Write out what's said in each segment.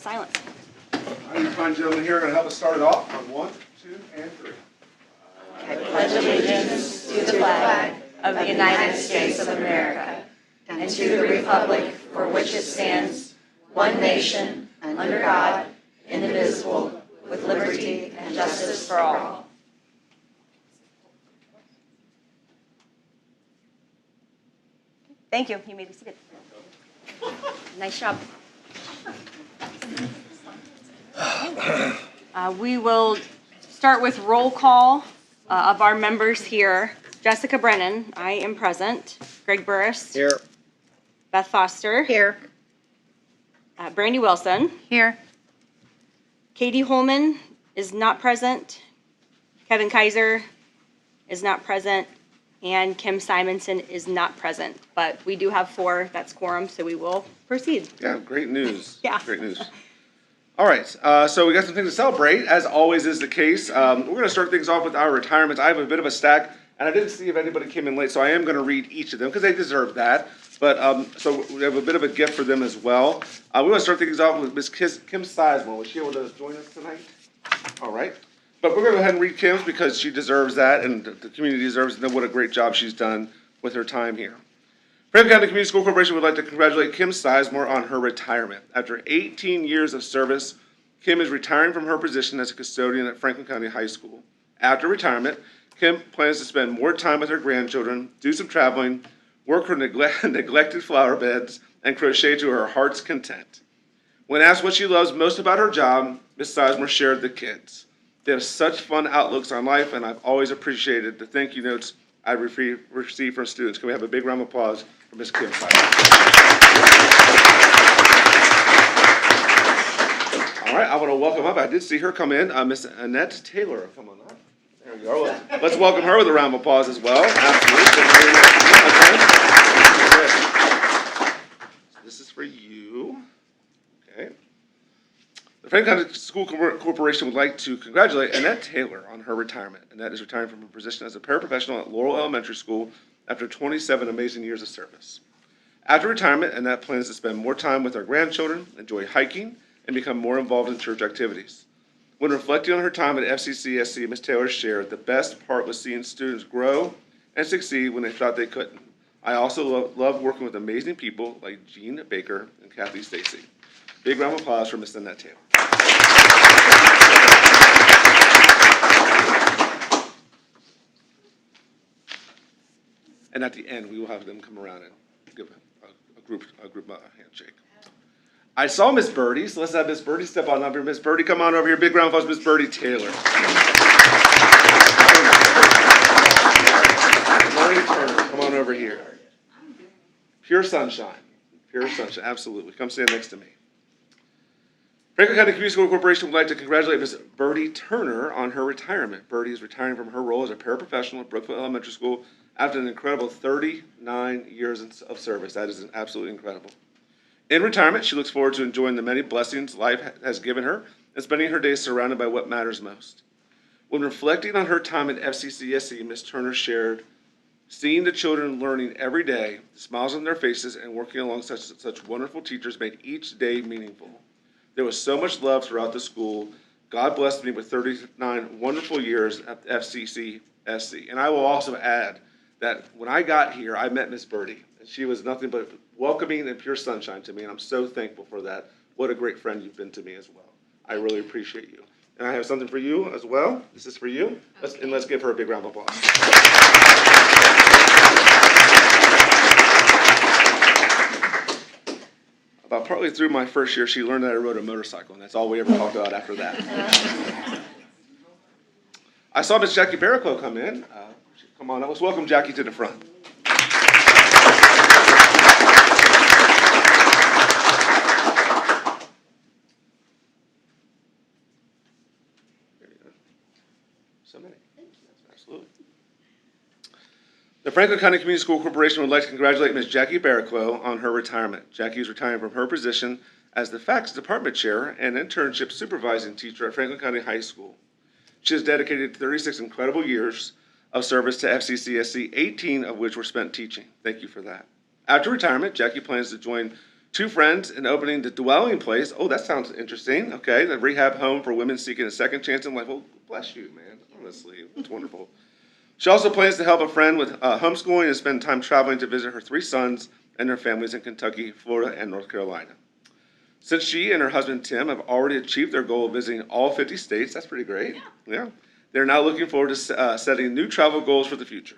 Silence. All right, you fine gentlemen here are going to help us start it off on 1, 2, and 3. I pledge allegiance to the flag of the United States of America and to the republic for which it stands, one nation, under God, indivisible, with liberty and justice for all. Thank you. You may be seated. Nice job. We will start with roll call of our members here. Jessica Brennan, I am present. Greg Burris. Here. Beth Foster. Here. Brandy Wilson. Here. Katie Holman is not present. Kevin Kaiser is not present. And Kim Simonson is not present. But we do have 4, that's quorum, so we will proceed. Yeah, great news. Yeah. Great news. All right, so we got some things to celebrate, as always is the case. We're going to start things off with our retirements. I have a bit of a stack, and I didn't see if anybody came in late, so I am going to read each of them because they deserve that. But so we have a bit of a gift for them as well. We want to start things off with Ms. Kim Sizemore. Was she able to join us tonight? All right. But we're going to go ahead and read Kim's because she deserves that, and the community deserves it, and what a great job she's done with her time here. Franklin County Community School Corporation would like to congratulate Kim Sizemore on her retirement. After 18 years of service, Kim is retiring from her position as a custodian at Franklin County High School. After retirement, Kim plans to spend more time with her grandchildren, do some traveling, work her neglected flower beds, and crochet to her heart's content. When asked what she loves most about her job, Ms. Sizemore shared the kids. They have such fun outlooks on life, and I've always appreciated the thank you notes I receive from students. Can we have a big round of applause for Ms. Kim Sizemore? All right, I want to welcome up. I did see her come in. Miss Annette Taylor, come on up. There we go. Let's welcome her with a round of applause as well. Absolutely. So this is for you. Okay. The Franklin County School Corporation would like to congratulate Annette Taylor on her retirement. Annette is retiring from her position as a paraprofessional at Laurel Elementary School after 27 amazing years of service. After retirement, Annette plans to spend more time with her grandchildren, enjoy hiking, and become more involved in church activities. When reflecting on her time at FCCSC, Ms. Taylor shared, the best part was seeing students grow and succeed when they thought they couldn't. I also love working with amazing people like Jean Baker and Kathy Stacy. Big round of applause for Ms. Annette Taylor. And at the end, we will have them come around and give a group handshake. I saw Miss Birdie, so let's have Miss Birdie step on up here. Miss Birdie, come on over here. Big round of applause for Miss Birdie Taylor. Laurie Turner, come on over here. Pure sunshine. Pure sunshine, absolutely. Come stand next to me. Franklin County Community School Corporation would like to congratulate Ms. Birdie Turner on her retirement. Birdie is retiring from her role as a paraprofessional at Brookville Elementary School after an incredible 39 years of service. That is absolutely incredible. In retirement, she looks forward to enjoying the many blessings life has given her and spending her days surrounded by what matters most. When reflecting on her time at FCCSC, Ms. Turner shared, seeing the children learning every day, the smiles on their faces, and working alongside such wonderful teachers made each day meaningful. There was so much love throughout the school. God blessed me with 39 wonderful years at FCCSC. And I will also add that when I got here, I met Miss Birdie. And she was nothing but welcoming and pure sunshine to me. And I'm so thankful for that. What a great friend you've been to me as well. I really appreciate you. And I have something for you as well. This is for you. Let's give her a big round of applause. About partly through my first year, she learned that I rode a motorcycle, and that's all we ever talked about after that. I saw Miss Jackie Barrico come in. Come on up. Let's welcome Jackie to the front. There you go. So many. Absolutely. The Franklin County Community School Corporation would like to congratulate Ms. Jackie Barrico on her retirement. Jackie is retiring from her position as the FACS Department Chair and Internship Supervising Teacher at Franklin County High School. She has dedicated 36 incredible years of service to FCCSC, 18 of which were spent teaching. Thank you for that. After retirement, Jackie plans to join 2 friends and opening the dwelling place. Oh, that sounds interesting. Okay, the rehab home for women seeking a second chance in life. Well, bless you, man. Honestly, it's wonderful. She also plans to help a friend with homeschooling and spend time traveling to visit her 3 sons and their families in Kentucky, Florida, and North Carolina. Since she and her husband Tim have already achieved their goal of visiting all 50 states, that's pretty great. Yeah. They're now looking forward to setting new travel goals for the future.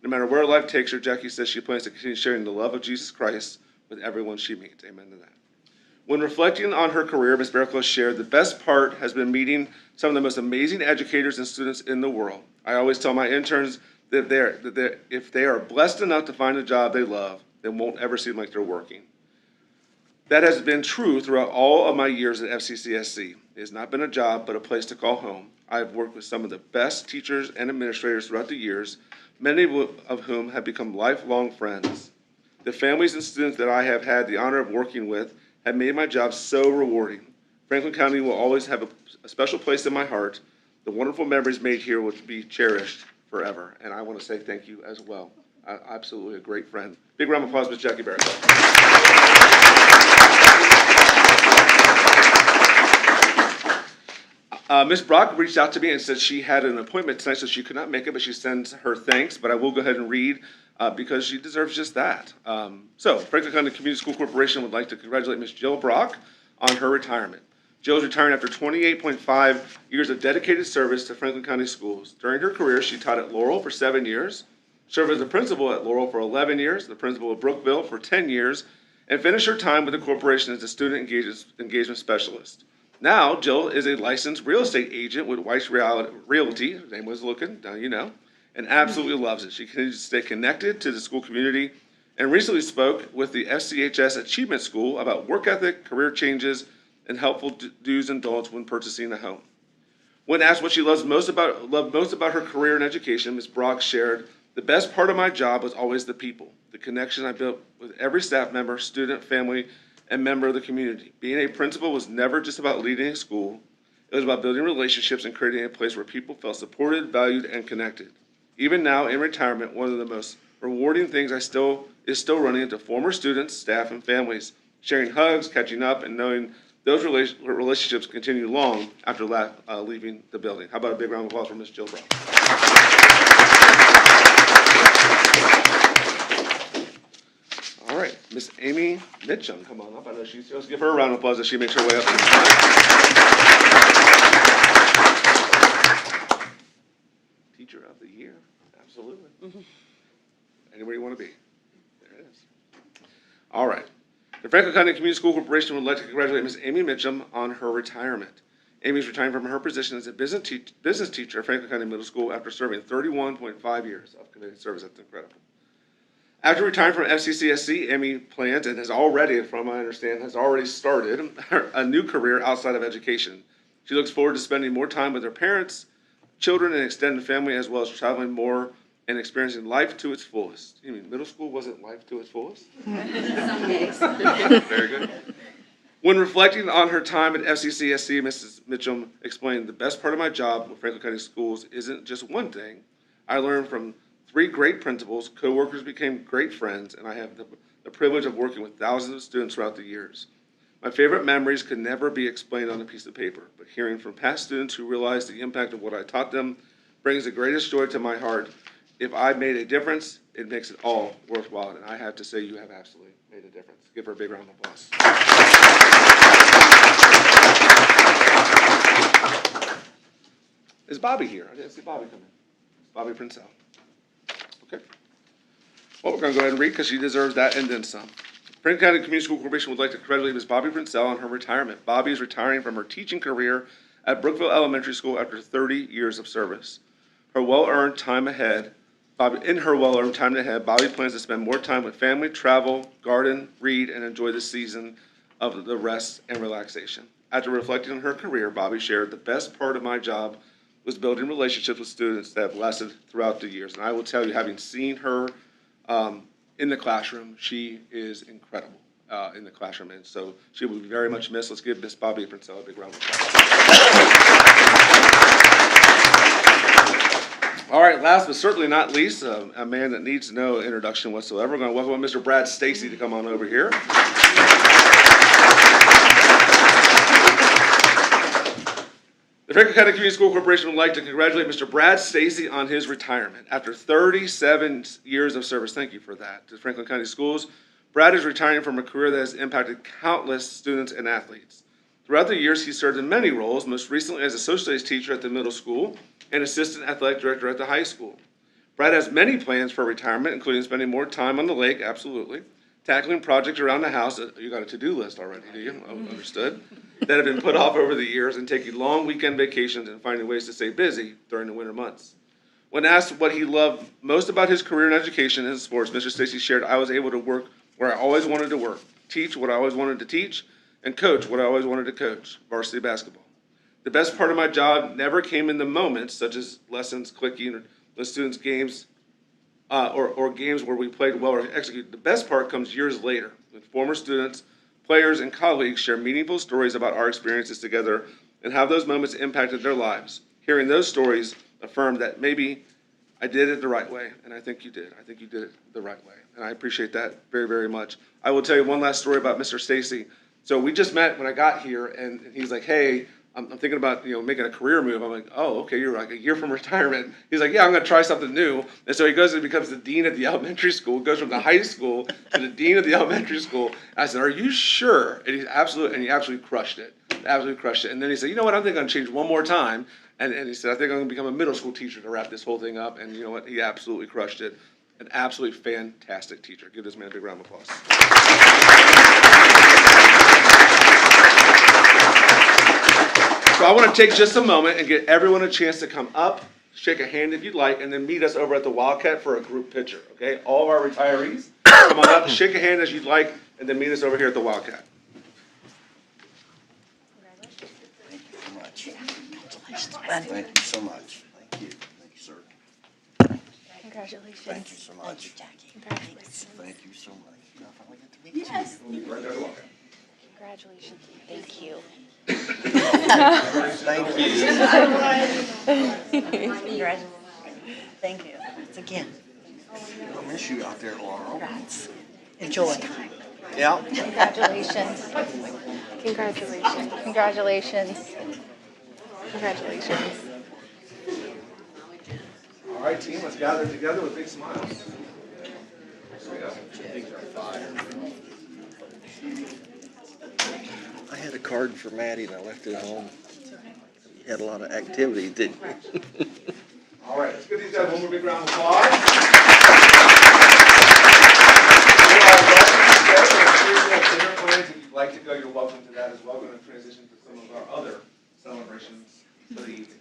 No matter where life takes her, Jackie says she plans to continue sharing the love of Jesus Christ with everyone she meets. Amen to that. When reflecting on her career, Ms. Berklow shared, the best part has been meeting some of the most amazing educators and students in the world. I always tell my interns that if they are blessed enough to find a job they love, they won't ever seem like they're working. That has been true throughout all of my years at FCCSC. It has not been a job, but a place to call home. I have worked with some of the best teachers and administrators throughout the years, many of whom have become lifelong friends. The families and students that I have had the honor of working with have made my job so rewarding. Franklin County will always have a special place in my heart. The wonderful memories made here will be cherished forever. And I want to say thank you as well. Absolutely a great friend. Big round of applause, Ms. Jackie Barrett. Ms. Brock reached out to me and said she had an appointment tonight, so she could not make it, but she sends her thanks. But I will go ahead and read because she deserves just that. So, Franklin County Community School Corporation would like to congratulate Ms. Jill Brock on her retirement. Jill is retiring after 28.5 years of dedicated service to Franklin County Schools. During her career, she taught at Laurel for 7 years, served as a principal at Laurel for 11 years, the principal of Brookville for 10 years, and finished her time with the corporation as a student engagement specialist. Now, Jill is a licensed real estate agent with Weiss Realty, her name was looking, now you know, and absolutely loves it. She continues to stay connected to the school community and recently spoke with the FCHS Achievement School about work ethic, career changes, and helpful do's and don'ts when purchasing a home. When asked what she loved most about her career and education, Ms. Brock shared, "The best part of my job was always the people, the connection I built with every staff member, student, family, and member of the community. Being a principal was never just about leading a school. It was about building relationships and creating a place where people felt supported, valued, and connected. Even now, in retirement, one of the most rewarding things is still running into former students, staff, and families, sharing hugs, catching up, and knowing those relationships continue long after leaving the building." How about a big round of applause for Ms. Jill Brown? All right, Miss Amy Mitchum, come on up. I know she's here. Let's give her a round of applause as she makes her way up to the front. Teacher of the Year, absolutely. Anywhere you want to be. There it is. All right. The Franklin County Community School Corporation would like to congratulate Ms. Amy Mitchum on her retirement. Amy is retiring from her position as a business teacher at Franklin County Middle School after serving 31.5 years of committed service. That's incredible. After retiring from FCCSC, Amy plans and has already, from what I understand, has already started a new career outside of education. She looks forward to spending more time with her parents, children, and extended family, as well as traveling more and experiencing life to its fullest. You mean middle school wasn't life to its fullest? Some days. Very good. When reflecting on her time at FCCSC, Mrs. Mitchum explained, "The best part of my job with Franklin County Schools isn't just one thing. I learned from 3 great principals, coworkers became great friends, and I have the privilege of working with thousands of students throughout the years. My favorite memories could never be explained on a piece of paper, but hearing from past students who realize the impact of what I taught them brings the greatest joy to my heart. If I made a difference, it makes it all worthwhile." And I have to say, you have absolutely made a difference. Give her a big round of applause. Is Bobby here? I didn't see Bobby come in. Bobby Princell. Okay. Well, we're going to go ahead and read because she deserves that and then some. Franklin County Community School Corporation would like to congratulate Ms. Bobby Princell on her retirement. Bobby is retiring from her teaching career at Brookville Elementary School after 30 years of service. In her well-earned time ahead, Bobby plans to spend more time with family, travel, garden, read, and enjoy the season of the rest and relaxation. After reflecting on her career, Bobby shared, "The best part of my job was building relationships with students that have lasted throughout the years." And I will tell you, having seen her in the classroom, she is incredible in the classroom. And so she will be very much missed. Let's give Miss Bobby Princell a big round of applause. All right, last but certainly not least, a man that needs no introduction whatsoever. We're going to welcome Mr. Brad Stacy to come on over here. The Franklin County Community School Corporation would like to congratulate Mr. Brad Stacy on his retirement. After 37 years of service, thank you for that, to Franklin County Schools, Brad is retiring from a career that has impacted countless students and athletes. Throughout the years, he served in many roles, most recently as a social studies teacher at the middle school and assistant athletic director at the high school. Brad has many plans for retirement, including spending more time on the lake, absolutely, tackling projects around the house. You got a to-do list already, do you? Oh, understood. That have been put off over the years, and taking long weekend vacations and finding ways to stay busy during the winter months. When asked what he loved most about his career in education and sports, Mr. Stacy shared, "I was able to work where I always wanted to work, teach what I always wanted to teach, and coach what I always wanted to coach, varsity basketball. The best part of my job never came in the moments, such as lessons, clicking, or the students' games, or games where we played well or executed. The best part comes years later, when former students, players, and colleagues share meaningful stories about our experiences together and how those moments impacted their lives. Hearing those stories affirmed that maybe I did it the right way, and I think you did. I think you did it the right way, and I appreciate that very, very much. I will tell you one last story about Mr. Stacy. So we just met when I got here, and he's like, "Hey, I'm thinking about making a career move." I'm like, "Oh, okay, you're like a year from retirement." He's like, "Yeah, I'm gonna try something new." And so he goes and becomes the dean at the elementary school. Goes from the high school to the dean of the elementary school. I said, "Are you sure?" And he absolutely crushed it. Absolutely crushed it. And then he said, "You know what? I think I'm gonna change one more time." And he said, "I think I'm gonna become a middle school teacher to wrap this whole thing up." And you know what? He absolutely crushed it. An absolutely fantastic teacher. Give this man a big round of applause. So I want to take just a moment and get everyone a chance to come up, shake a hand if you'd like, and then meet us over at the Wildcat for a group picture, okay? All of our retirees, come on up, shake a hand as you'd like, and then meet us over here at the Wildcat. Thank you so much. Thank you, sir. Congratulations. Thank you so much. Congratulations. Thank you so much. I finally get to meet you. Yes. Right there at the Wildcat. Congratulations. Thank you. Thank you. Congratulations. Thank you. Once again. I'll miss you out there, Laurel. Congrats. Enjoy. Yeah. Congratulations. Congratulations. Congratulations. Congratulations. All right, team, let's gather together with big smiles. I had a card for Maddie and I left it at home. You had a lot of activity, didn't you? All right, let's give these guys one more big round of applause. Dinner plans. If you'd like to go, you're welcome to that as well. We're going to transition to some of our other celebrations for the evening.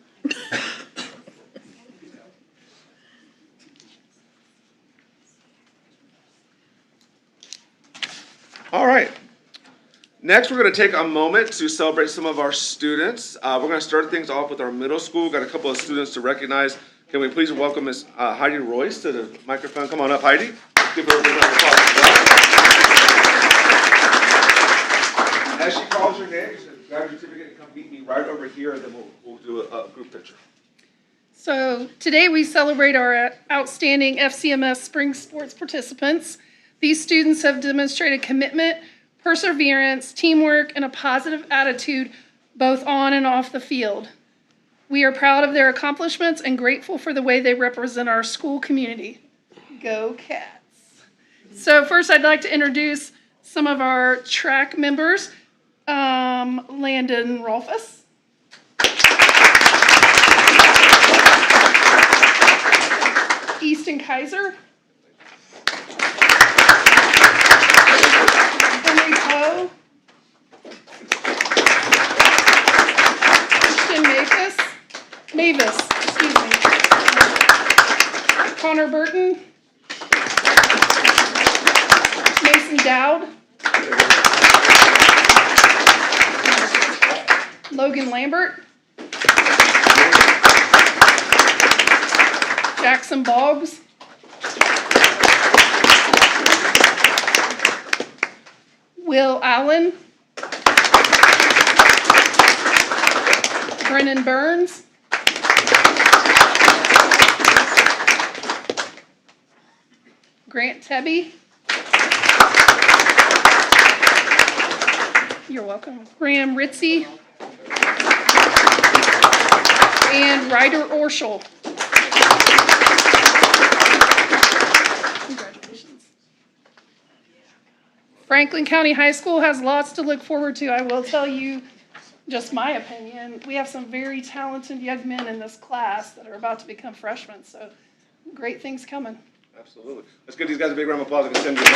All right. Next, we're going to take a moment to celebrate some of our students. We're going to start things off with our middle school. We've got a couple of students to recognize. Can we please welcome Ms. Heidi Royce to the microphone? Come on up, Heidi. Give her a big round of applause. As she calls your name, grab your certificate and come meet me right over here, and then we'll do a group picture. So today we celebrate our outstanding FCMS spring sports participants. These students have demonstrated commitment, perseverance, teamwork, and a positive attitude both on and off the field. We are proud of their accomplishments and grateful for the way they represent our school community. Go Cats! So first I'd like to introduce some of our track members. Landon Rolfus. Easton Kaiser. Henry Poe. Christian Mavis, excuse me. Connor Burton. Mason Dowd. Logan Lambert. Jackson Boggs. Will Allen. Brennan Burns. Grant Tebby. You're welcome. Graham Ritzy. and Ryder Orschel. Congratulations. Franklin County High School has lots to look forward to. I will tell you, just my opinion, we have some very talented young men in this class that are about to become freshmen, so great things coming. Absolutely. Let's give these guys a big round of applause and send you now.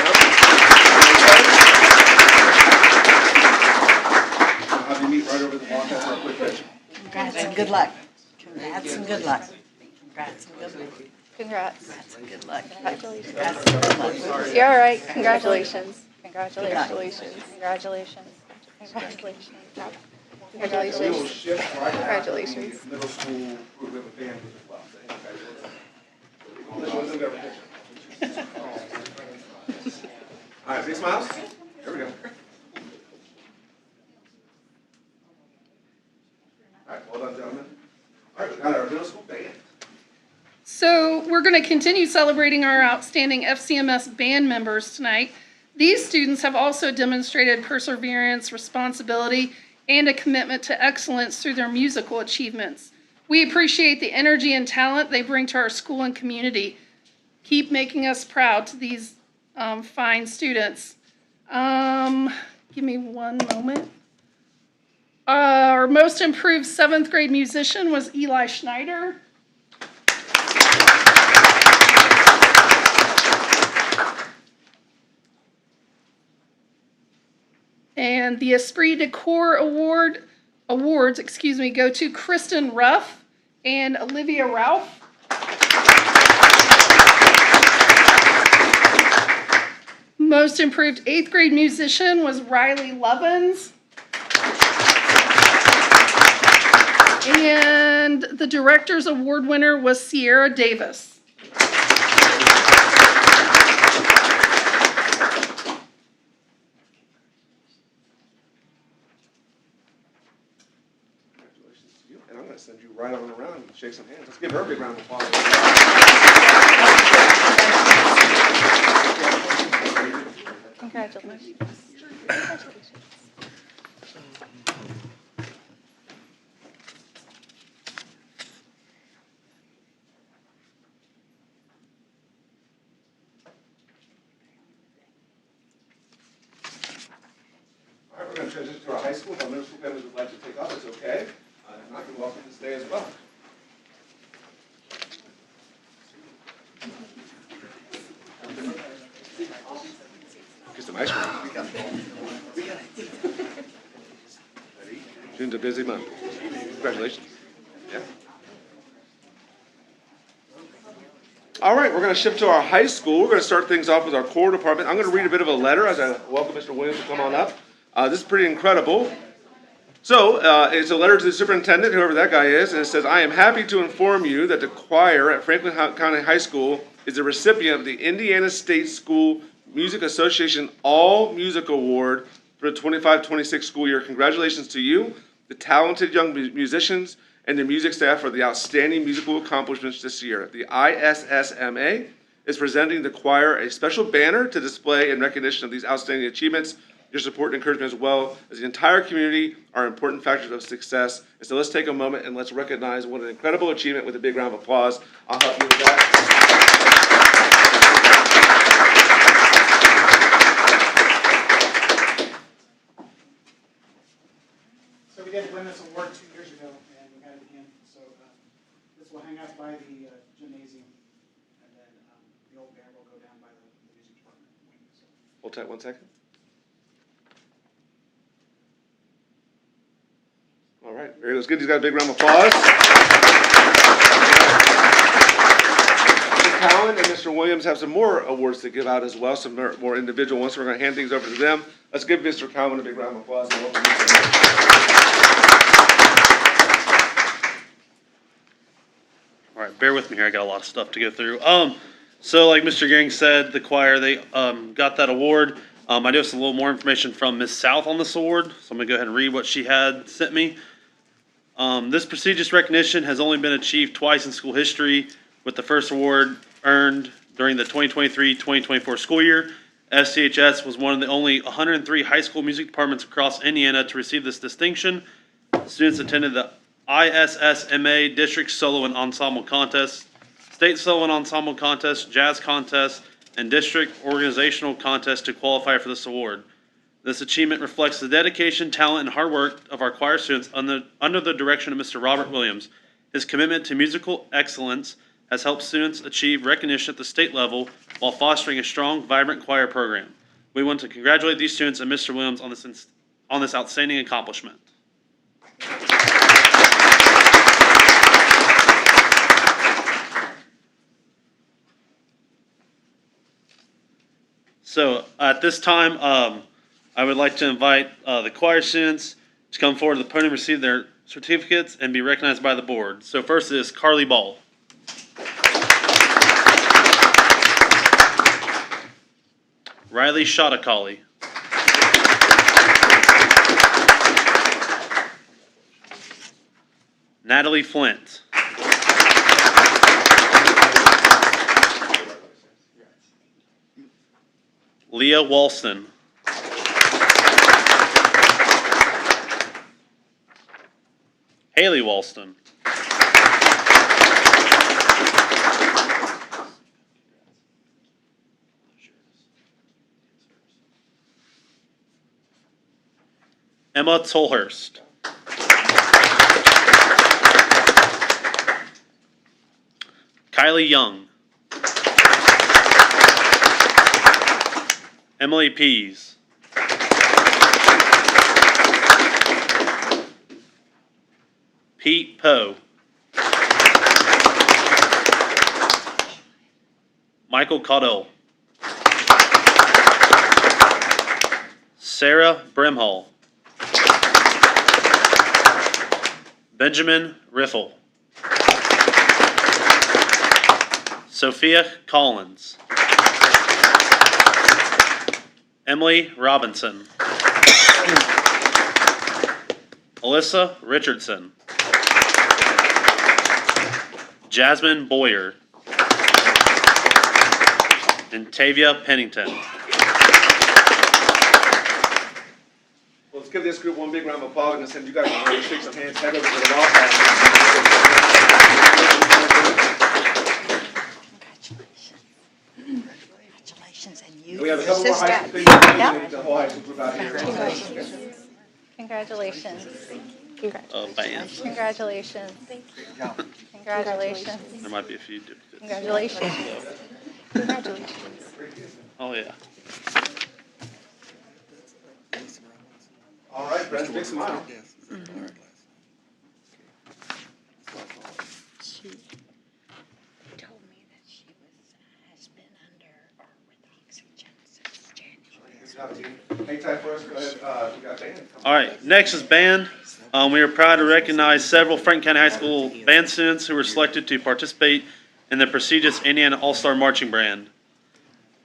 I'll have you meet right over the walk after a quick picture. Congrats and good luck. Congrats and good luck. Congrats and good luck. Congrats. Congrats and good luck. Congratulations. Congrats and good luck. You're all right. Congratulations. Congratulations. Congratulations. Congratulations. We will Congratulations. shift right now to Congratulations. the middle school group. We have a band group as well. So, congratulations. Let's go grab a picture. All right, big smiles. There we go. All right, well done, gentlemen. All right, we got our middle school band. So we're going to continue celebrating our outstanding FCMS band members tonight. These students have also demonstrated perseverance, responsibility, and a commitment to excellence through their musical achievements. We appreciate the energy and talent they bring to our school and community. Keep making us proud to these fine students. Give me one moment. Our most improved 7th grade musician was Eli Schneider. And the Esprit de Corps awards, go to Kristen Ruff and Olivia Ralph. Most improved 8th grade musician was Riley Lovins. And the Director's Award winner was Sierra Davis. Congratulations to you. And I'm going to send you right on around and shake some hands. Let's give her a big round of applause. Congratulations. All right, we're going to transition to our high school. If our middle school families would like to take off, it's okay. If not, you're welcome to stay as well. Get some ice cream. June's a busy month. Congratulations. Yeah. All right, we're going to shift to our high school. We're going to start things off with our core department. I'm going to read a bit of a letter as I welcome Mr. Williams to come on up. This is pretty incredible. So, it's a letter to the superintendent, whoever that guy is, and it says, I am happy to inform you that the choir at Franklin County High School is the recipient of the Indiana State School Music Association All Music Award for the 25-26 school year. Congratulations to you, the talented young musicians, and the music staff for the outstanding musical accomplishments this year. The ISSMA is presenting the choir a special banner to display in recognition of these outstanding achievements. Your support and encouragement, as well as the entire community, are important factors of success. And so let's take a moment and let's recognize what an incredible achievement with a big round of applause. I'll help you with that. So we did win this award 2 years ago, and we got it again. So this will hang out by the gymnasium, and then the old banner will go down by the music department wing. So. Hold tight 1 second. All right, very good. Let's give these guys a big round of applause. Mr. Cowan and Mr. Williams have some more awards to give out as well, some more individual ones. So we're going to hand things over to them. Let's give Mr. Cowan a big round of applause. And welcome Mr. All right, bear with me here. I got a lot of stuff to go through. So like Mr. Gehring said, the choir, they got that award. I do have some little more information from Ms. South on this award, so I'm gonna go ahead and read what she had sent me. This prestigious recognition has only been achieved twice in school history, with the first award earned during the 2023-2024 school year. FCHS was one of the only 103 high school music departments across Indiana to receive this distinction. Students attended the ISSMA District Solo and Ensemble Contest, State Solo and Ensemble Contest, Jazz Contest, and District Organizational Contest to qualify for this award. This achievement reflects the dedication, talent, and hard work of our choir students under the direction of Mr. Robert Williams. His commitment to musical excellence has helped students achieve recognition at the state level while fostering a strong, vibrant choir program. We want to congratulate these students and Mr. Williams on this outstanding accomplishment. So at this time, I would like to invite the choir students to come forward to the podium, receive their certificates, and be recognized by the board. So first is Carly Ball. Riley Shotakali. Natalie Flint. Leah Walston. Haley Walston. Emma Tolhurst. Kylie Young. Emily Pease. Pete Poe. Michael Caudill. Sarah Brimhall. Benjamin Riffle. Sophia Collins. Emily Robinson. Alyssa Richardson. Jasmine Boyer. And Tavia Pennington. Let's give this group one big round of applause and send you guys to shake some hands. Head over to the law office. Congratulations, and you. We have a couple more high school things. Yeah. The whole high school group out here. Congratulations. Band. Congratulations. Congratulations. There might be a few duplicates. Congratulations. Congratulations. Oh, yeah. All right, friends, big smile. She told me that she has been under or with oxygen since January. Good job, team. Hang tight for us. Go ahead. We got band. All right, next is band. We are proud to recognize several Franklin County High School band students who were selected to participate in the prestigious Indiana All-Star Marching Band.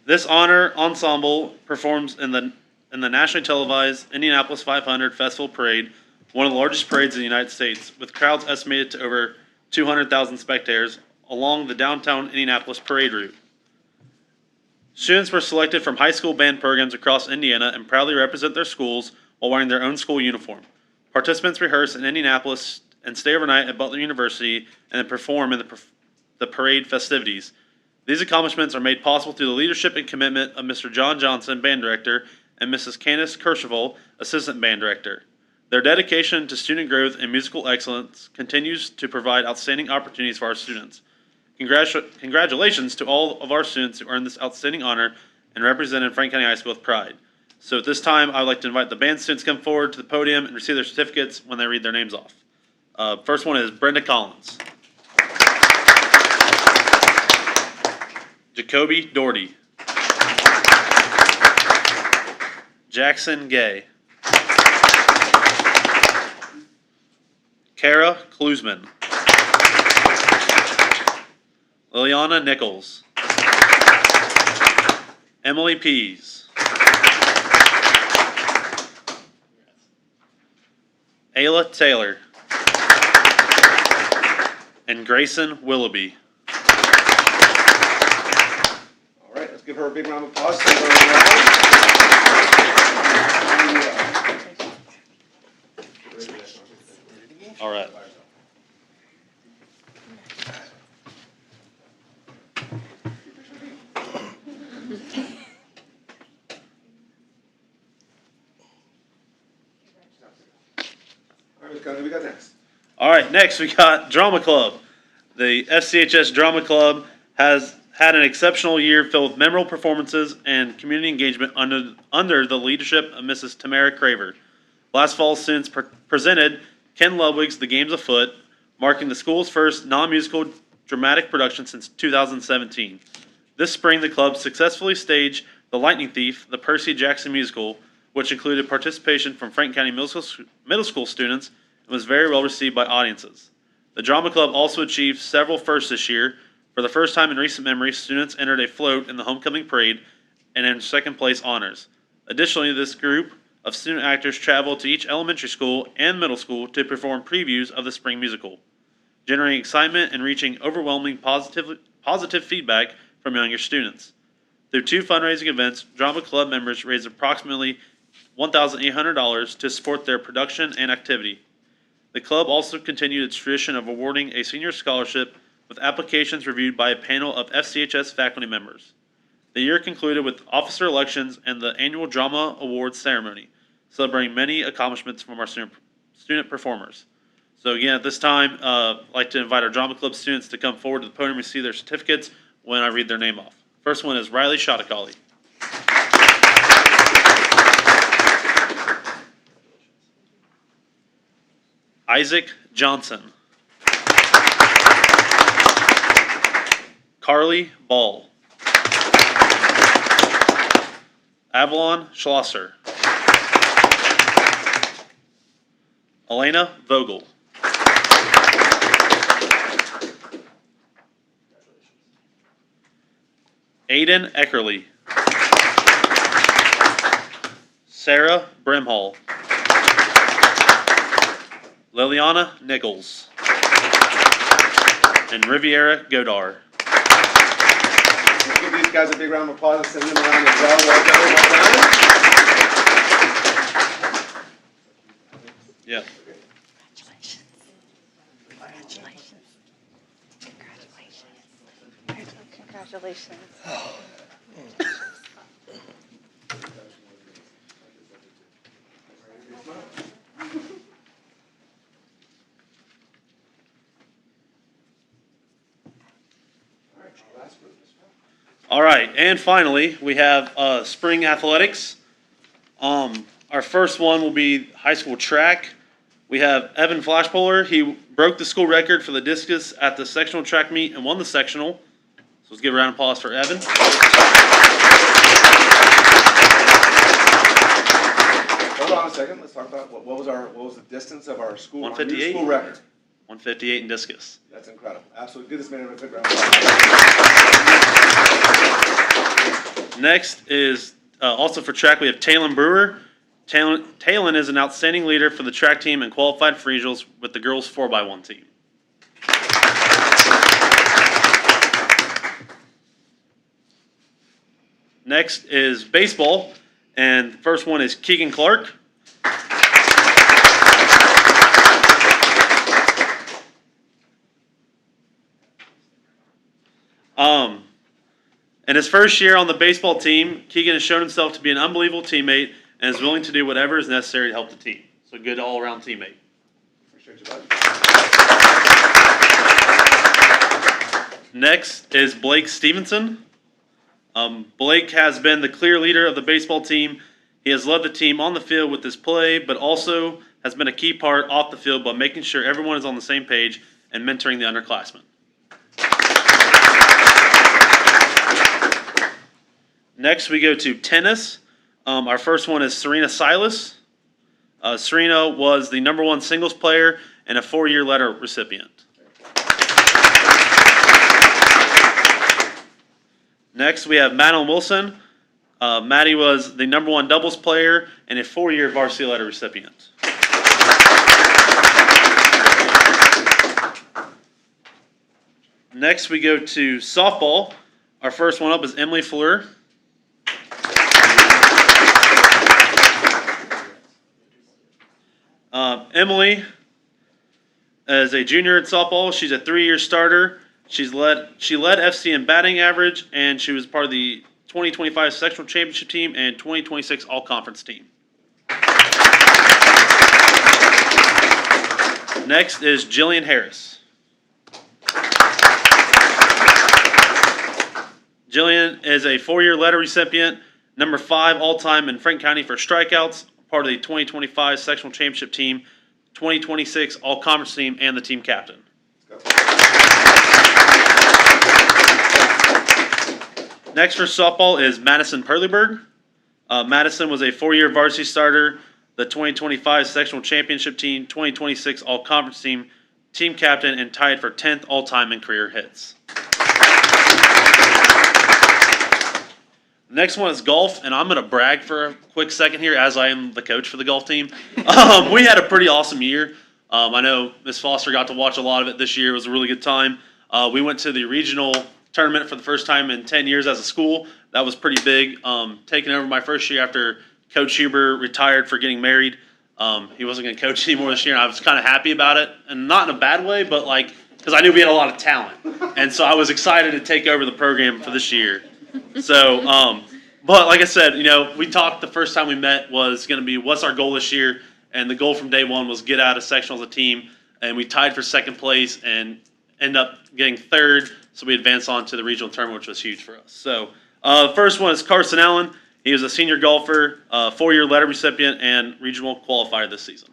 This honor ensemble performs in the nationally televised Indianapolis 500 Festival Parade, one of the largest parades in the United States, with crowds estimated to over 200,000 spectators along the downtown Indianapolis parade route. Students were selected from high school band programs across Indiana and proudly represent their schools while wearing their own school uniform. Participants rehearse in Indianapolis and stay overnight at Butler University and then perform in the parade festivities. These accomplishments are made possible through the leadership and commitment of Mr. John Johnson, band director, and Mrs. Candace Kercheval, assistant band director. Their dedication to student growth and musical excellence continues to provide outstanding opportunities for our students. Congratulations to all of our students who earned this outstanding honor and represented Franklin County High School with pride. So at this time, I would like to invite the band students to come forward to the podium and receive their certificates when they read their names off. First one is Brenda Collins. Jacoby Doherty. Jackson Gay. Kara Klusman. Liliana Nichols. Emily Pease. Ayla Taylor. And Grayson Willoughby. All right, let's give her a big round of applause. All right. Who we got next? All right, next we got Drama Club. The FCHS Drama Club has had an exceptional year filled with memorable performances and community engagement under the leadership of Mrs. Tamara Craver. Last fall, students presented Ken Ludwig's The Games Afoot, marking the school's first non-musical dramatic production since 2017. This spring, the club successfully staged The Lightning Thief, the Percy Jackson musical, which included participation from Franklin County middle school students and was very well received by audiences. The Drama Club also achieved several firsts this year. For the first time in recent memory, students entered a float in the homecoming parade and earned second place honors. Additionally, this group of student actors traveled to each elementary school and middle school to perform previews of the spring musical, generating excitement and reaching overwhelming positive feedback from younger students. Through 2 fundraising events, Drama Club members raised approximately $1,800 to support their production and activity. The club also continued its tradition of awarding a senior scholarship with applications reviewed by a panel of FCHS faculty members. The year concluded with officer elections and the annual Drama Awards ceremony, celebrating many accomplishments from our student performers. So again, at this time, I'd like to invite our Drama Club students to come forward to the podium and receive their certificates when I read their name off. First one is Riley Shotakali. Isaac Johnson. Carly Ball. Avalon Schlosser. Elena Vogel. Aiden Eckerly. Sarah Brimhall. Liliana Nichols. And Riviera Godar. Let's give these guys a big round of applause and send them around as well. Well done, well done. Yeah. Congratulations. Congratulations. Congratulations. Congratulations. All right, and finally, we have spring athletics. Our first one will be high school track. We have Evan Flashpolar. He broke the school record for the discus at the sectional track meet and won the sectional. So let's give a round of applause for Evan. Hold on a second. Let's talk about what was the distance of our school, our new 158. school record. 158 in discus. That's incredible. Absolutely. Give this man a big round of applause. Next is also for track, we have Talon Brewer. Talon is an outstanding leader for the track team and qualified for regionals with the girls 4x1 team. Next is baseball, and the first one is Keegan Clark. In his first year on the baseball team, Keegan has shown himself to be an unbelievable teammate and is willing to do whatever is necessary to help the team. So a good all-around teammate. Appreciate you, bud. Next is Blake Stevenson. Blake has been the clear leader of the baseball team. He has led the team on the field with his play, but also has been a key part off the field by making sure everyone is on the same page and mentoring the underclassmen. Next, we go to tennis. Our first one is Serena Silas. Serena was the #1 singles player and a 4-year letter recipient. Next, we have Madeline Wilson. Maddie was the #1 doubles player and a 4-year varsity letter recipient. Next, we go to softball. Our first one up is Emily Fleur. Emily is a junior in softball. She's a 3-year starter. She led FC in batting average, and she was part of the 2025 sectional championship team and 2026 all-conference team. Next is Jillian Harris. Jillian is a 4-year letter recipient, number 5 all-time in Franklin County for strikeouts, part of the 2025 sectional championship team, 2026 all-conference team, and the team captain. Next for softball is Madison Perlyberg. Madison was a 4-year varsity starter, the 2025 sectional championship team, 2026 all-conference team, team captain, and tied for 10th all-time in career hits. Next one is golf, and I'm going to brag for a quick second here as I am the coach for the golf team. We had a pretty awesome year. I know Ms. Foster got to watch a lot of it this year. It was a really good time. We went to the regional tournament for the first time in 10 years as a school. That was pretty big. Taking over my first year after Coach Huber retired for getting married. He wasn't going to coach anymore this year, and I was kind of happy about it. And not in a bad way, but like, because I knew we had a lot of talent. And so I was excited to take over the program for this year. So, but like I said, you know, we talked the first time we met was going to be what's our goal this year. And the goal from day one was get out of sectional as a team. And we tied for second place and end up getting third. So we advanced on to the regional tournament, which was huge for us. So first one is Carson Allen. He was a senior golfer, 4-year letter recipient, and regional qualifier this season.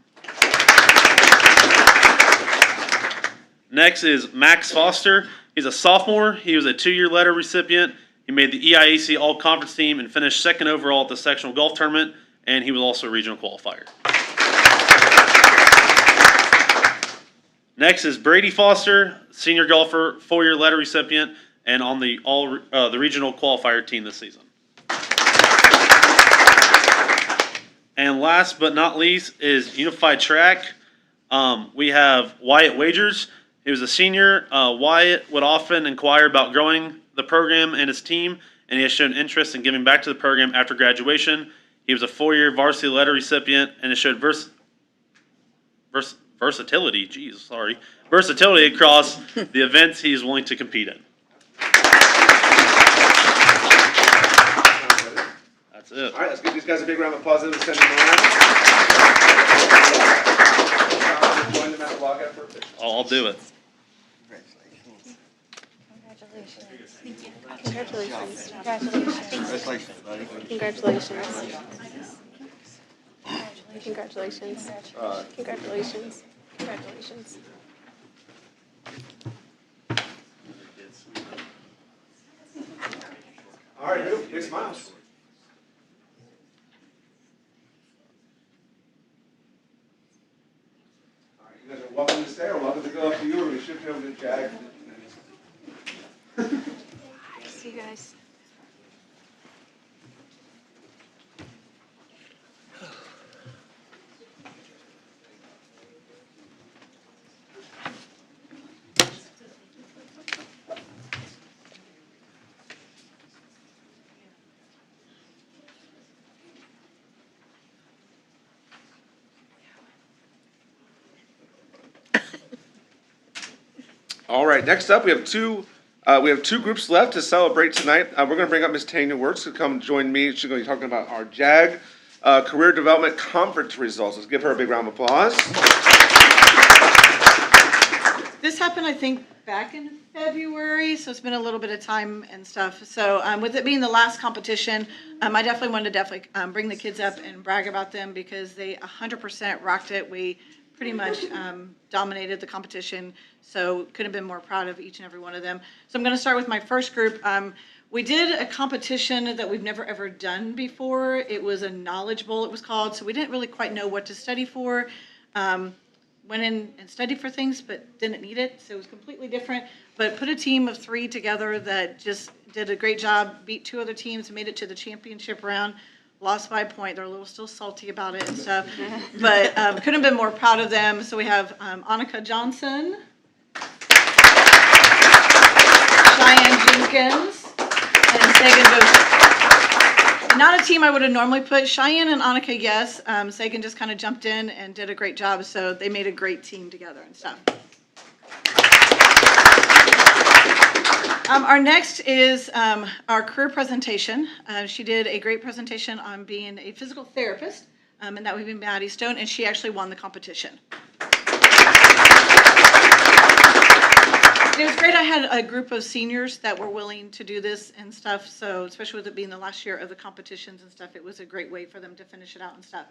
Next is Max Foster. He's a sophomore. He was a 2-year letter recipient. He made the EIAC all-conference team and finished second overall at the sectional golf tournament, and he was also a regional qualifier. Next is Brady Foster, senior golfer, 4-year letter recipient, and on the regional qualifier team this season. And last but not least is Unified Track. We have Wyatt Wagers. He was a senior. Wyatt would often inquire about growing the program and his team, and he has shown interest in giving back to the program after graduation. He was a 4-year varsity letter recipient, and it showed versatility across the events he's willing to compete in. That's it. All right, let's give these guys a big round of applause. Send them around. Join them at log effort. I'll do it. Congratulations. Congratulations, buddy. Congratulations. Congratulations. Congratulations. Congratulations. All right, who? Big smiles. All right, you guys are welcome to stay or welcome to go up to you, or we shift over to Jag. See you guys. All right, next up we have two groups left to celebrate tonight. We're going to bring up Ms. Tanya Wertz to come join me. She's going to be talking about our JAG Career Development Conference results. Let's give her a big round of applause. This happened, I think, back in February, so it's been a little bit of time and stuff. So with it being the last competition, I definitely wanted to bring the kids up and brag about them because they 100% rocked it. We pretty much dominated the competition, so couldn't have been more proud of each and every one of them. So I'm going to start with my first group. We did a competition that we've never ever done before. It was a Knowledge Bowl, it was called, so we didn't really quite know what to study for. Went in and studied for things, but didn't need it, so it was completely different. But put a team of 3 together that just did a great job, beat 2 other teams, made it to the championship round. Lost by a point. They're a little still salty about it and stuff, but couldn't have been more proud of them. So we have Annika Johnson, Cheyenne Jenkins, and Sagan Joseph. Not a team I would have normally put. Cheyenne and Annika, yes. Sagan just kind of jumped in and did a great job, so they made a great team together and stuff. Our next is our career presentation. She did a great presentation on being a physical therapist, and that would be Maddie Stone, and she actually won the competition. And it was great. I had a group of seniors that were willing to do this and stuff. So especially with it being the last year of the competitions and stuff, it was a great way for them to finish it out and stuff.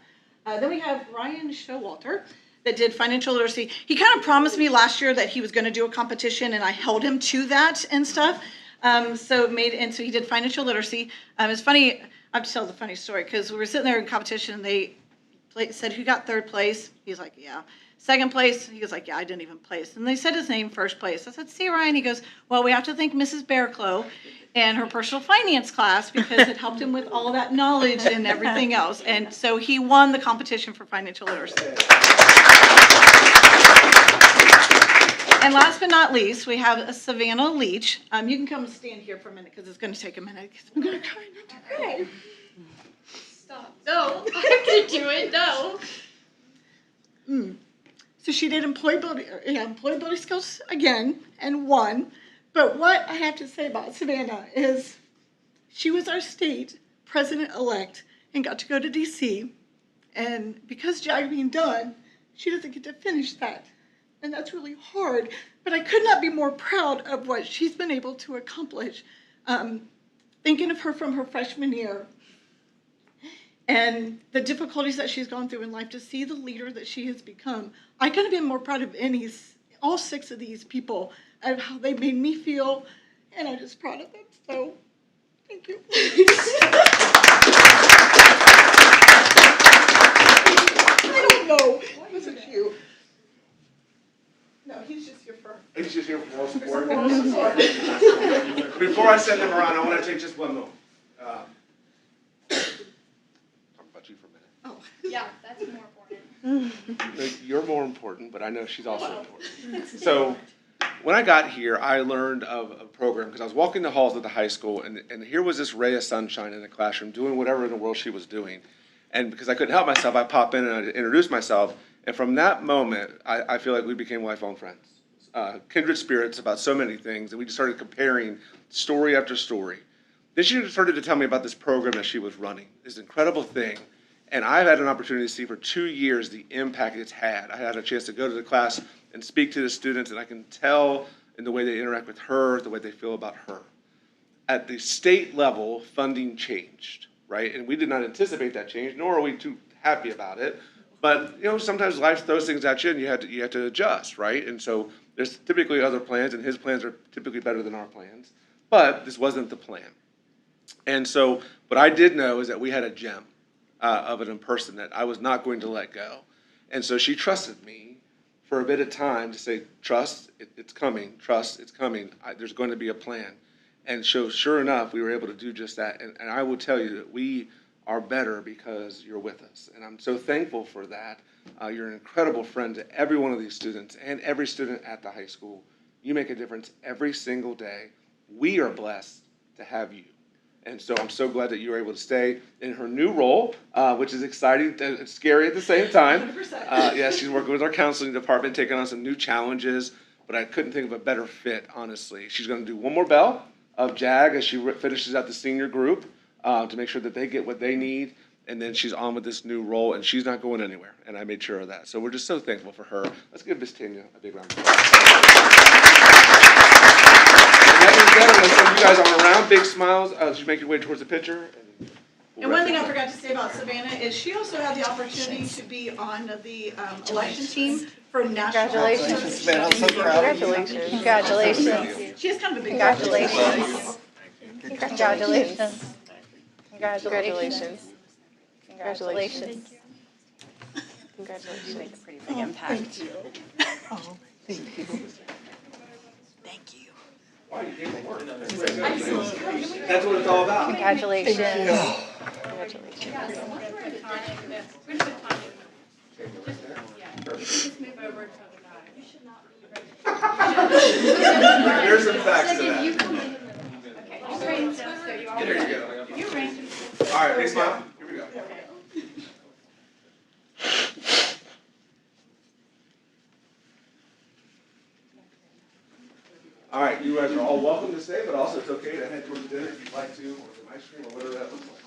Then we have Ryan Showalter that did financial literacy. He kind of promised me last year that he was going to do a competition, and I held him to that and stuff. So he did financial literacy. It's funny. I have to tell the funny story because we were sitting there in competition. And they said, "Who got third place?" He's like, "Yeah." Second place, he was like, "Yeah, I didn't even place." And they said his name, first place. I said, "See, Ryan?" He goes, "Well, we have to thank Mrs. Bearclough and her personal finance class because it helped him with all that knowledge and everything else." And so he won the competition for financial literacy. And last but not least, we have Savannah Leach. You can come and stand here for a minute because it's going to take a minute. I'm going to try not to cry. Stop. No, I'm gonna do it. No. So she did employability skills again and won. But what I have to say about Savannah is she was our state president-elect and got to go to D.C. And because JAG being done, she doesn't get to finish that. And that's really hard. But I could not be more proud of what she's been able to accomplish. Thinking of her from her freshman year and the difficulties that she's gone through in life, to see the leader that she has become, I couldn't have been more proud of all 6 of these people, of how they made me feel, and I'm just proud of them. So, thank you. I don't know. It wasn't you. No, he's just here for. He's just here for moral support. Before I send them around, I want to take just one moment. Talk about you for a minute. Oh. Yeah, that's more important. You're more important, but I know she's also important. So when I got here, I learned of a program because I was walking the halls of the high school, and here was this ray of sunshine in the classroom doing whatever in the world she was doing. And because I couldn't help myself, I pop in and I introduced myself. And from that moment, I feel like we became lifelong friends. Kindred spirits about so many things, and we just started comparing story after story. Then she started to tell me about this program that she was running, this incredible thing. And I've had an opportunity to see for 2 years the impact it's had. I had a chance to go to the class and speak to the students, and I can tell in the way they interact with her, the way they feel about her. At the state level, funding changed, right? And we did not anticipate that change, nor are we too happy about it. But sometimes life throws things at you, and you have to adjust, right? And so there's typically other plans, and his plans are typically better than our plans. But this wasn't the plan. And so what I did know is that we had a gem of an person that I was not going to let go. And so she trusted me for a bit of time to say, "Trust, it's coming. Trust, it's coming. There's going to be a plan." And so sure enough, we were able to do just that. And I will tell you that we are better because you're with us. And I'm so thankful for that. You're an incredible friend to every one of these students and every student at the high school. You make a difference every single day. We are blessed to have you. And so I'm so glad that you were able to stay in her new role, which is exciting and scary at the same time. 100%. Yes, she's working with our counseling department, taking on some new challenges, but I couldn't think of a better fit, honestly. She's going to do one more bell of JAG as she finishes out the senior group to make sure that they get what they need, and then she's on with this new role, and she's not going anywhere, and I made sure of that. So we're just so thankful for her. Let's give Miss Tanya a big round of applause. I'm going to send you guys on around. Big smiles as you make your way towards the picture. And one thing I forgot to say about Savannah is she also had the opportunity to be on the election team for national. Congratulations. Savannah, I'm so proud of you. Congratulations. Congratulations. She has kind of a big. Congratulations. Congratulations. Congratulations. Congratulations. Congratulations. Make a pretty big impact. Thank you. Oh, thank you. Thank you. That's what it's all about. Congratulations. Congratulations. There's some facts to that. There you go. All right, big smile. Here we go. All right, you guys are all welcome to stay, but also it's okay to head towards dinner if you'd like to, or some ice cream, or whatever that looks like.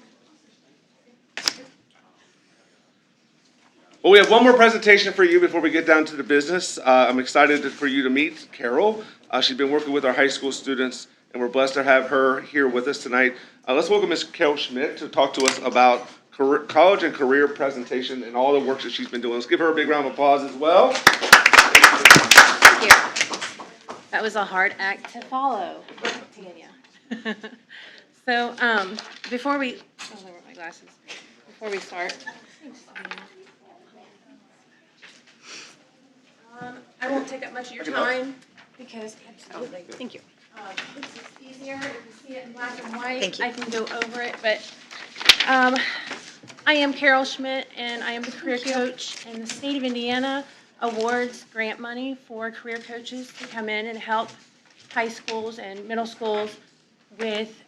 Well, we have one more presentation for you before we get down to the business. I'm excited for you to meet Carol. She's been working with our high school students, and we're blessed to have her here with us tonight. Let's welcome Ms. Carol Schmidt to talk to us about college and career presentation and all the work that she's been doing. Let's give her a big round of applause as well. Thank you. That was a hard act to follow, Tanya. So, before we, oh, there were my glasses. Before we start. I won't take up much of your time because, absolutely. Thank you. This is easier if you see it in black and white. Thank you. I can go over it, but, I am Carol Schmidt and I am the career coach, and the state of Indiana awards grant money for career coaches to come in and help high schools and middle schools with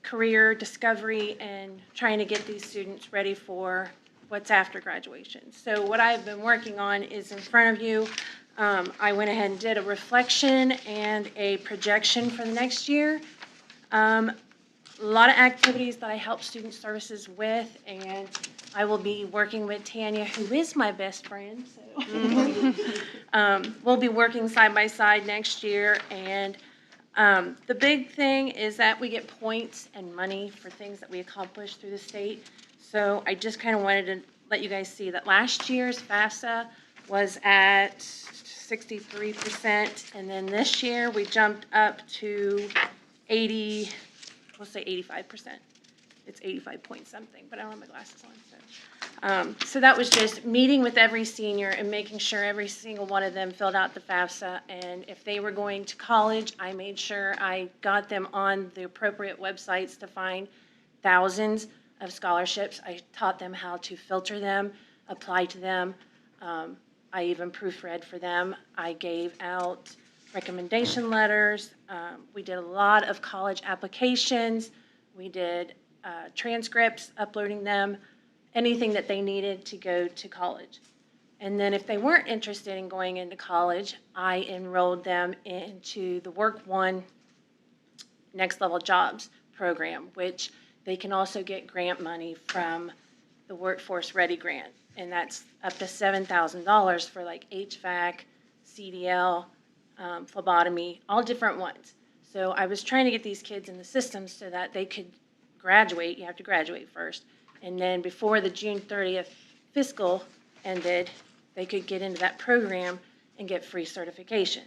career discovery and trying to get these students ready for what's after graduation. So what I've been working on is in front of you. I went ahead and did a reflection and a projection for the next year. A lot of activities that I help student services with, and I will be working with Tanya, who is my best friend. So we'll be working side by side next year, and the big thing is that we get points and money for things that we accomplish through the state. So I just kind of wanted to let you guys see that last year's FAFSA was at 63%, and then this year we jumped up to 80, we'll say 85%. It's 85 point something, but I don't have my glasses on. So that was just meeting with every senior and making sure every single one of them filled out the FAFSA. And if they were going to college, I made sure I got them on the appropriate websites to find thousands of scholarships. I taught them how to filter them, apply to them. I even proofread for them. I gave out recommendation letters. We did a lot of college applications. We did transcripts, uploading them, anything that they needed to go to college. And then if they weren't interested in going into college, I enrolled them into the Work One Next Level Jobs program, which they can also get grant money from the Workforce Ready grant. And that's up to $7,000 for like HVAC, CDL, phlebotomy, all different ones. So I was trying to get these kids in the system so that they could graduate. You have to graduate first. And then before the June 30th fiscal ended, they could get into that program and get free certification.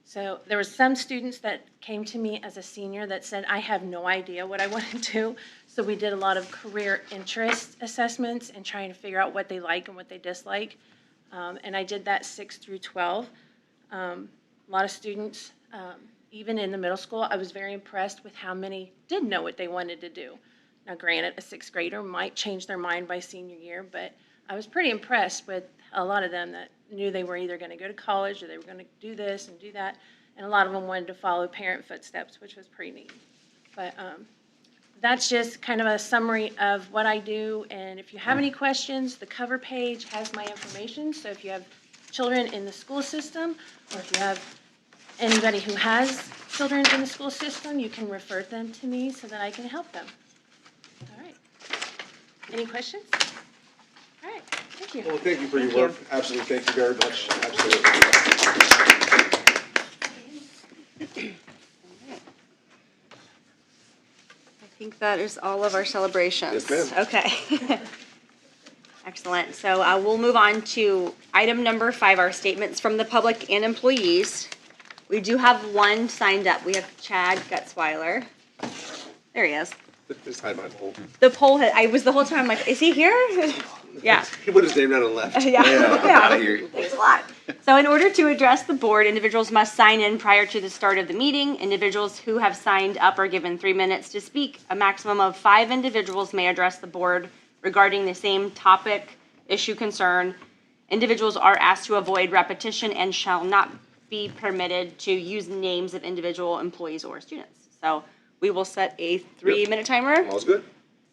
So there were some students that came to me as a senior that said, I have no idea what I want to do. So we did a lot of career interest assessments and trying to figure out what they like and what they dislike. And I did that 6 through 12. A lot of students, even in the middle school, I was very impressed with how many did know what they wanted to do. Now, granted, a sixth grader might change their mind by senior year, but I was pretty impressed with a lot of them that knew they were either going to go to college or they were going to do this and do that. And a lot of them wanted to follow parent footsteps, which was pretty neat. But that's just kind of a summary of what I do. And if you have any questions, the cover page has my information. So if you have children in the school system, or if you have anybody who has children in the school system, you can refer them to me so that I can help them. All right. Any questions? All right. Thank you. Well, thank you for your work. Absolutely. Thank you very much. Absolutely. I think that is all of our celebrations. Yes, ma'am. Okay. Excellent. So we'll move on to item number 5, our statements from the public and employees. We do have one signed up. We have Chad Gutzweiler. There he is. Just hide my pole. The poll, I was the whole time like, is he here? Yeah. He put his name down and left. Yeah. I hear you. Thanks a lot. So in order to address the board, individuals must sign in prior to the start of the meeting. Individuals who have signed up are given 3 minutes to speak. A maximum of 5 individuals may address the board regarding the same topic, issue, concern. Individuals are asked to avoid repetition and shall not be permitted to use names of individual employees or students. So we will set a 3-minute timer. All's good.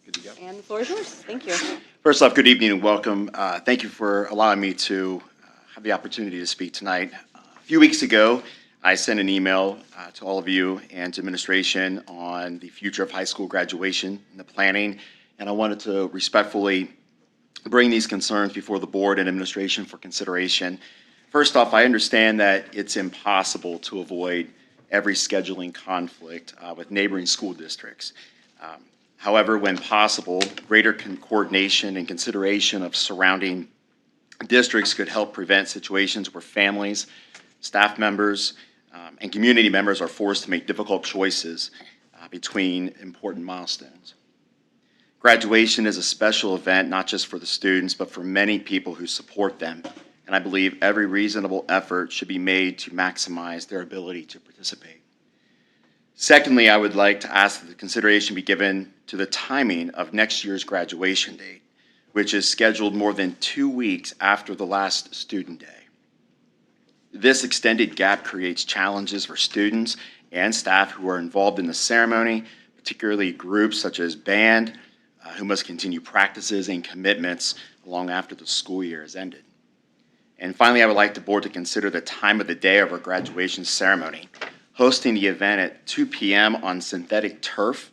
Good to go. And the floor is yours. Thank you. First off, good evening and welcome. Thank you for allowing me to have the opportunity to speak tonight. A few weeks ago, I sent an email to all of you and to administration on the future of high school graduation and the planning, and I wanted to respectfully bring these concerns before the board and administration for consideration. First off, I understand that it's impossible to avoid every scheduling conflict with neighboring school districts. However, when possible, greater coordination and consideration of surrounding districts could help prevent situations where families, staff members, and community members are forced to make difficult choices between important milestones. Graduation is a special event, not just for the students, but for many people who support them. And I believe every reasonable effort should be made to maximize their ability to participate. Secondly, I would like to ask that the consideration be given to the timing of next year's graduation date, which is scheduled more than 2 weeks after the last student day. This extended gap creates challenges for students and staff who are involved in the ceremony, particularly groups such as band, who must continue practices and commitments long after the school year has ended. And finally, I would like the board to consider the time of the day of our graduation ceremony. Hosting the event at 2 p.m. on synthetic turf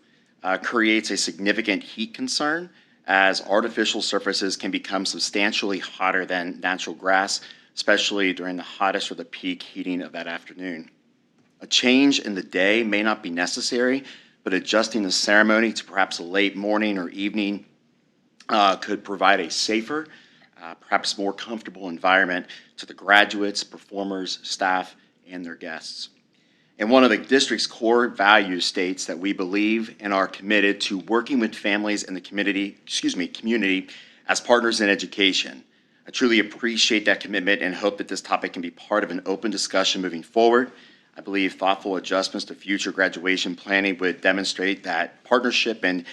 creates a significant heat concern, as artificial surfaces can become substantially hotter than natural grass, especially during the hottest or the peak heating of that afternoon. A change in the day may not be necessary, but adjusting the ceremony to perhaps a late morning or evening could provide a safer, perhaps more comfortable environment to the graduates, performers, staff, and their guests. And one of the district's core values states that we believe and are committed to working with families in the community as partners in education. I truly appreciate that commitment and hope that this topic can be part of an open discussion moving forward. I believe thoughtful adjustments to future graduation planning would demonstrate that partnership and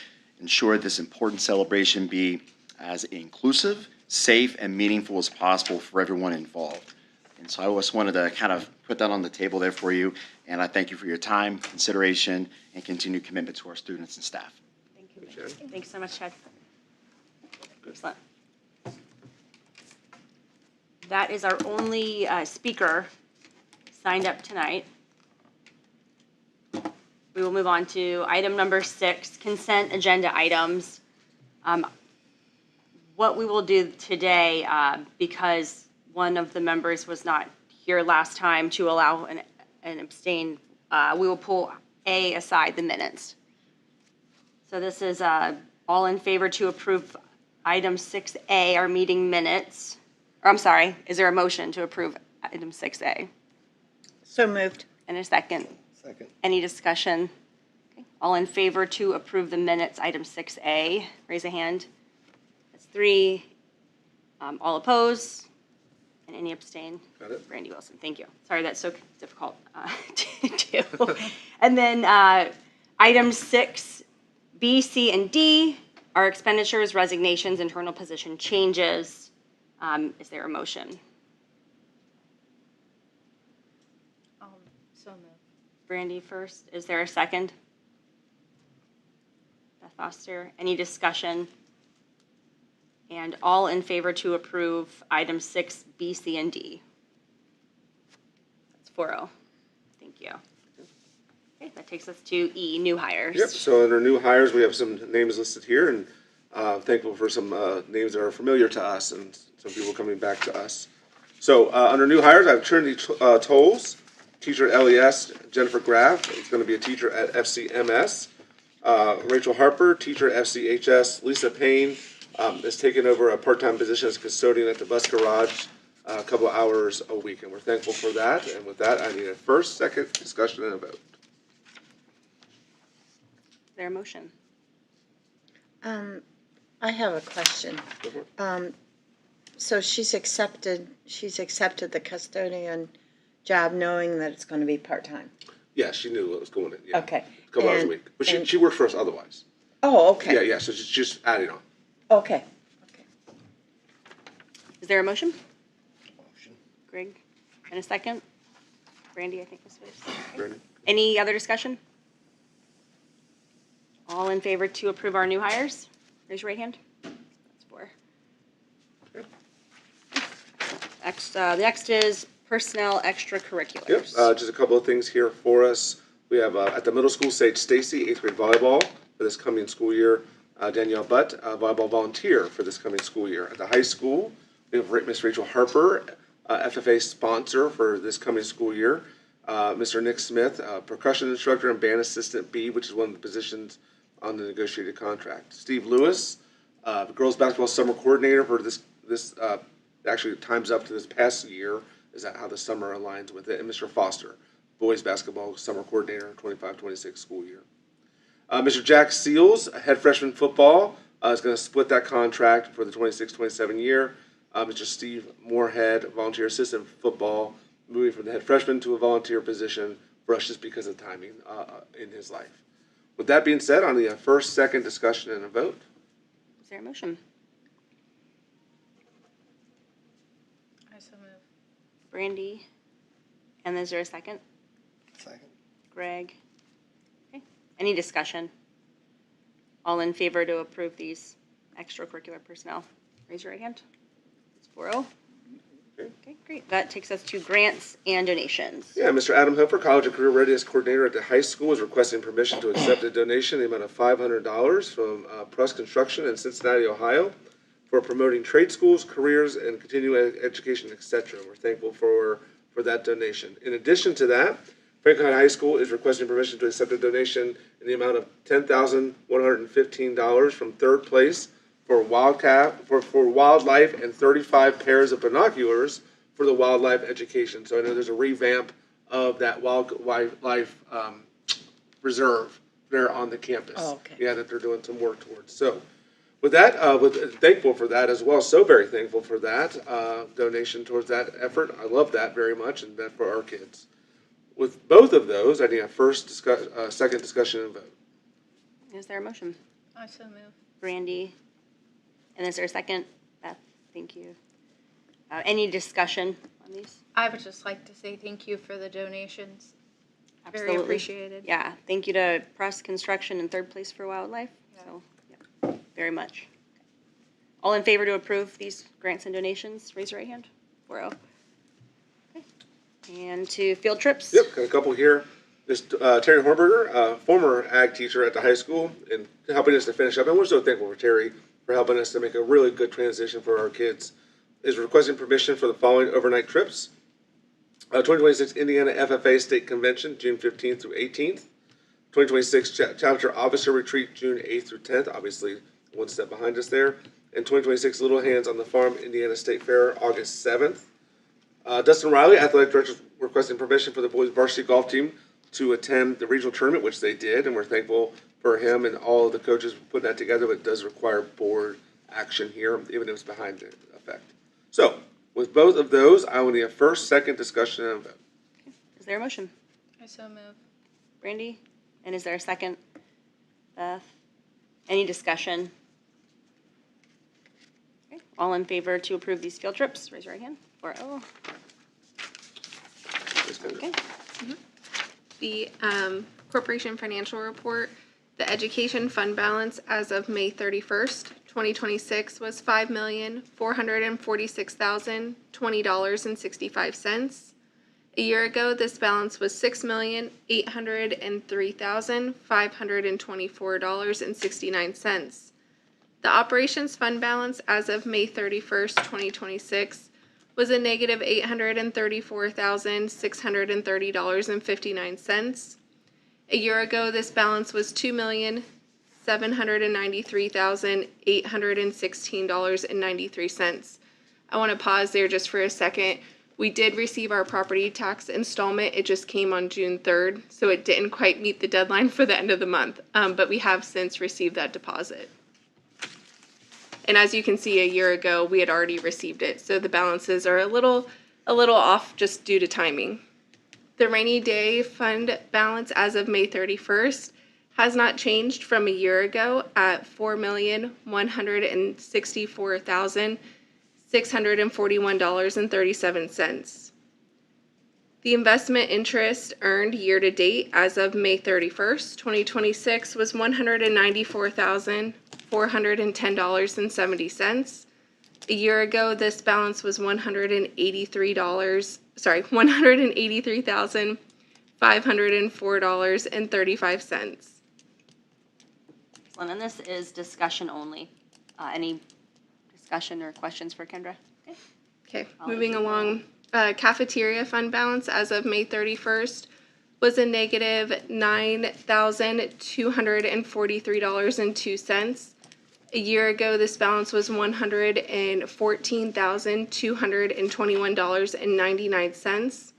ensure this important celebration be as inclusive, safe, and meaningful as possible for everyone involved. And so I just wanted to kind of put that on the table there for you, and I thank you for your time, consideration, and continued commitment to our students and staff. Thank you. Thanks so much, Chad. Excellent. That is our only speaker signed up tonight. We will move on to item number 6, consent agenda items. What we will do today, because one of the members was not here last time to allow an abstain, we will pull A aside, the minutes. So this is all in favor to approve item 6A, our meeting minutes. Or I'm sorry, is there a motion to approve item 6A? So moved. And a second? Second. Any discussion? Okay. All in favor to approve the minutes, item 6A, raise a hand. That's 3. All opposed? And any abstain? Got it. Brandy Wilson, thank you. Sorry, that's so difficult to do. And then item 6, B, C, and D are expenditures, resignations, internal position changes. Is there a motion? So moved. Brandy first. Is there a second? Beth Foster. Any discussion? And all in favor to approve item 6, B, C, and D? That's 4-0. Thank you. Okay, that takes us to E, new hires. Yep, so under new hires, we have some names listed here, and thankful for some names that are familiar to us and some people coming back to us. So under new hires, I have Trinity Tolles, teacher at LES, Jennifer Graff, is going to be a teacher at FCMS. Rachel Harper, teacher at FCHS. Lisa Payne is taking over a part-time position as custodian at the bus garage a couple hours a week, and we're thankful for that. And with that, I need a first, second, discussion, and a vote. Is there a motion? I have a question. So she's accepted the custodian job knowing that it's going to be part-time? Yeah, she knew what was going in, yeah. Okay. A couple hours a week. But she works for us otherwise. Oh, okay. Yeah, so she's just adding on. Okay. Is there a motion? Motion. Greg, and a second? Brandy, I think was first. Brandon? Any other discussion? All in favor to approve our new hires? Raise your right hand. That's 4. The next is personnel extracurriculars. Yep, just a couple of things here for us. We have at the middle school, Sage Stacy, 8th grade volleyball for this coming school year. Danielle Butt, volleyball volunteer for this coming school year. At the high school, we have Miss Rachel Harper, FFA sponsor for this coming school year. Mr. Nick Smith, percussion instructor and band assistant B, which is one of the positions on the negotiated contract. Steve Lewis, girls basketball summer coordinator for this actually time's up to this past year. Is that how the summer aligns with it? And Mr. Foster, boys basketball summer coordinator, 25-26 school year. Mr. Jack Seals, head freshman football, is going to split that contract for the 26-27 year. Mr. Steve Moorhead, volunteer assistant football, moving from the head freshman to a volunteer position for us just because of timing in his life. With that being said, on the first, second discussion and a vote. Is there a motion? I so move. Brandy. And is there a second? Second. Greg. Okay. Any discussion? All in favor to approve these extracurricular personnel? Raise your right hand. It's 4-0. Okay, great. That takes us to grants and donations. Yeah, Mr. Adam Hofer, College and Career Readiness Coordinator at the high school, is requesting permission to accept a donation in the amount of $500 from Press Construction in Cincinnati, Ohio, for promoting trade schools, careers, and continuing education, etc. We're thankful for that donation. In addition to that, Franklin High School is requesting permission to accept a donation in the amount of $10,115 from Third Place for wildlife and 35 pairs of binoculars for the wildlife education. So I know there's a revamp of that wildlife reserve there on the campus. Oh, okay. Yeah, that they're doing some work towards. So with that, thankful for that as well. So very thankful for that donation towards that effort. I love that very much, and that for our kids. With both of those, I need a second discussion and vote. Is there a motion? I so move. Brandy. And is there a second? Beth, thank you. Any discussion on these? I would just like to say thank you for the donations. Very Absolutely. appreciated. Yeah, thank you to Press Construction and Third Place for Wildlife. So, yep, very much. All in favor to approve these grants and donations, raise your right hand. 4-0. Okay. And to field trips. Yep, got a couple here. This Terry Horberger, former ag teacher at the high school, and helping us to finish up. And we're so thankful for Terry for helping us to make a really good transition for our kids. Is requesting permission for the following overnight trips. 2026 Indiana FFA State Convention, June 15th through 18th. 2026 Chapter Officer Retreat, June 8th through 10th. Obviously, one step behind us there. And 2026 Little Hands on the Farm, Indiana State Fair, August 7th. Dustin Riley, Athletic Director, requesting permission for the boys varsity golf team to attend the regional tournament, which they did, and we're thankful for him and all of the coaches putting that together, but it does require board action here, even if it's behind the effect. So, with both of those, I will need a first, second discussion and a vote. Is there a motion? I so move. Brandy? And is there a second? Beth? Any discussion? Okay. All in favor to approve these field trips, raise your right hand. 4-0. Okay. The corporation financial report, the education fund balance as of May 31st, 2026 was $5,446,020.65. A year ago, this balance was $6,803,524.69. The operations fund balance as of May 31st, 2026 was a negative $834,630.59. A year ago, this balance was $2,793,816.93. I want to pause there just for a second. We did receive our property tax installment. It just came on June 3rd, so it didn't quite meet the deadline for the end of the month, but we have since received that deposit. And as you can see, a year ago, we had already received it, so the balances are a little off just due to timing. The rainy day fund balance as of May 31st has not changed from a year ago at $4,164,641.37. The investment interest earned year to date as of May 31st, 2026 was $194,410.70. A year ago, this balance was $183,504.35. Excellent, and this is discussion only. Any discussion or questions for Kendra? Okay. Okay, I'll moving leave it along. Cafeteria fund balance as of May 31st was a negative $9,243.02. A year ago, this balance was $114,221.99.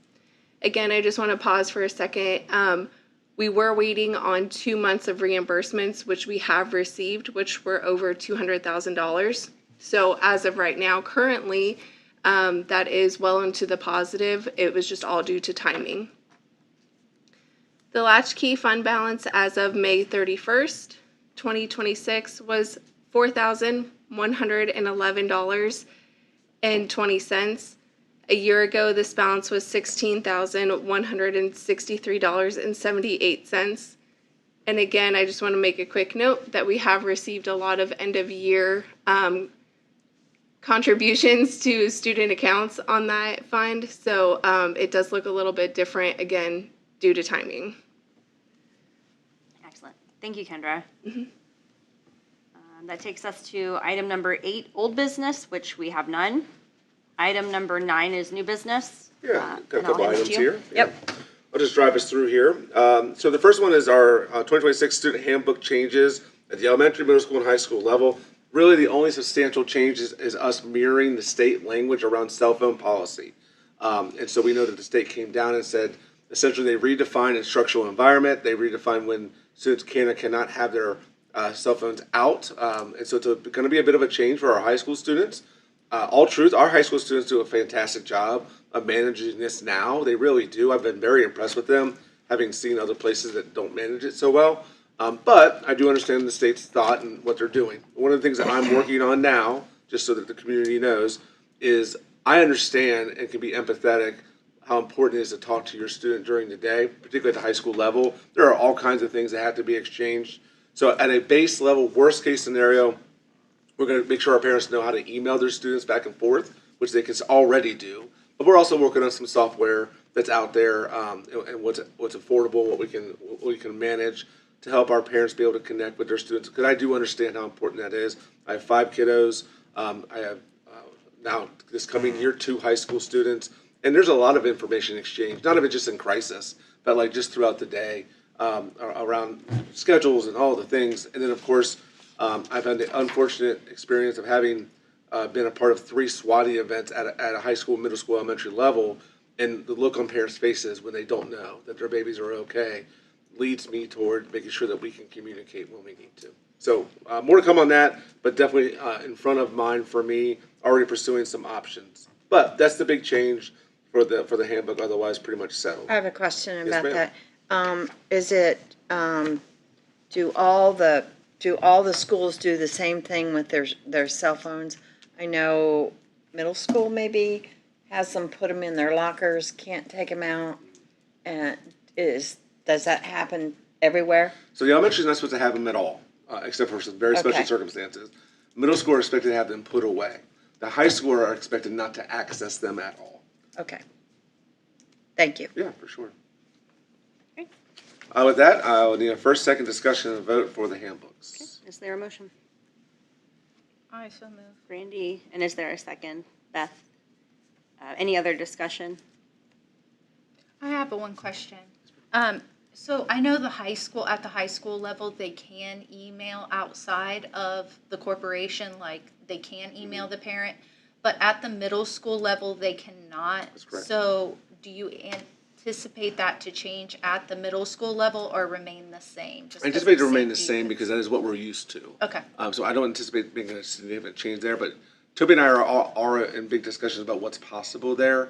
Again, I just want to pause for a second. We were waiting on 2 months of reimbursements, which we have received, which were over $200,000. So as of right now, currently, that is well into the positive. It was just all due to timing. The latchkey fund balance as of May 31st, 2026 was $4,111.20. A year ago, this balance was $16,163.78. And again, I just want to make a quick note that we have received a lot of end of year contributions to student accounts on that fund. So it does look a little bit different, again, due to timing. Excellent. Thank you, Kendra. That takes us to item number 8, old business, which we have none. Item number 9 is new business. Yeah, got a and I'll couple hand it items to you. here. Yep. I'll just drive us through here. So the first one is our 2026 student handbook changes at the elementary, middle school, and high school level. Really, the only substantial change is us mirroring the state language around cell phone policy. And so we know that the state came down and said, essentially, they redefined instructional environment. They redefined when students can and cannot have their cell phones out. And so it's going to be a bit of a change for our high school students. All truth, our high school students do a fantastic job of managing this now. They really do. I've been very impressed with them, having seen other places that don't manage it so well. But I do understand the state's thought and what they're doing. One of the things that I'm working on now, just so that the community knows, is I understand and can be empathetic how important it is to talk to your student during the day, particularly at the high school level. There are all kinds of things that have to be exchanged. So at a base level, worst case scenario, we're going to make sure our parents know how to email their students back and forth, which they can already do. But we're also working on some software that's out there and what's affordable, what we can manage to help our parents be able to connect with their students. Because I do understand how important that is. I have 5 kiddos. I have now this coming year 2 high school students, and there's a lot of information exchange. Not of it just in crisis, but like just throughout the day around schedules and all the things. And then of course. I've had the unfortunate experience of having been a part of 3 SWATI events at a high school, middle school, elementary level, and the look on parents' faces when they don't know that their babies are okay leads me toward making sure that we can communicate when we need to. So more to come on that, but definitely in front of mind for me, already pursuing some options. But that's the big change for the handbook. Otherwise, pretty much settled. I have a question Yes, about ma'am. that. Is it, do all the schools do the same thing with their cell phones? I know middle school maybe has them put them in their lockers, can't take them out. And does that happen everywhere? So the elementary is not supposed to have them at all, except for some very special Okay. circumstances. Middle school are expected to have them put away. The high school are expected not to access them at all. Okay. Thank you. Yeah, for sure. Okay. With that, I will need a first, second discussion and vote for the handbooks. Is there a motion? I so move. Randy, and is there a second? Beth? Any other discussion? I have one question. So I know at the high school level, they can email outside of the corporation, like they can email the parent, but at the middle school level, they cannot. That's correct. So do you anticipate that to change at the middle school level or remain the same? Just I 'cause anticipate of to remain the safety same reasons? because that is what we're used to. Okay. So I don't anticipate being a significant change there, but Toby and I are in big discussions about what's possible there.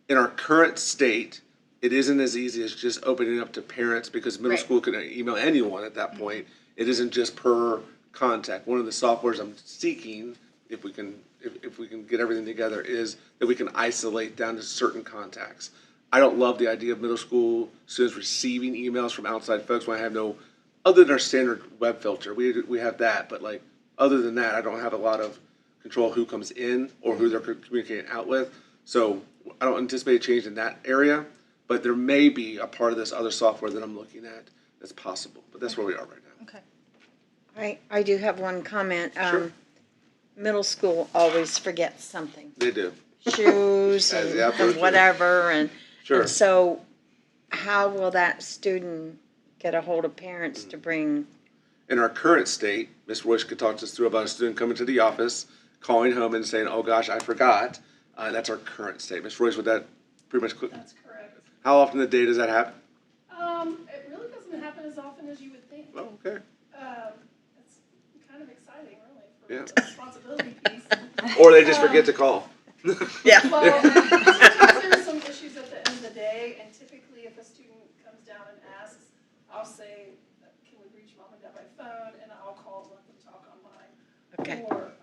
In our current state, it isn't as easy as just opening up to parents because middle Right. school can email anyone at that point. It isn't just per contact. One of the softwares I'm seeking, if we can get everything together, is that we can isolate down to certain contacts. I don't love the idea of middle school students receiving emails from outside folks when I have no, other than our standard web filter. We have that, but like other than that, I don't have a lot of control who comes in or who they're communicating out with. So I don't anticipate a change in that area, but there may be a part of this other software that I'm looking at that's possible. But that's where we are right now. Okay. I do have one comment. Sure. Middle school always forgets something. They do. Shoes As the and outdoor shoes. whatever, and Sure. so how will that student get a hold of parents to bring? In our current state, Ms. Royce could talk us through about a student coming to the office, calling home and saying, oh gosh, I forgot. That's our current state. Ms. Royce, would that pretty much quick? That's correct. How often a day does that happen? It really doesn't happen as often as you would think. Oh, okay. It's kind of exciting, really, for Yeah. the responsibility piece. Or they just forget to call. Yeah. Well, sometimes there's some issues at the end of the day, and typically if a student comes down and asks, I'll say, can we reach mom and dad by phone, and I'll call and let them talk on mine. Okay. Or,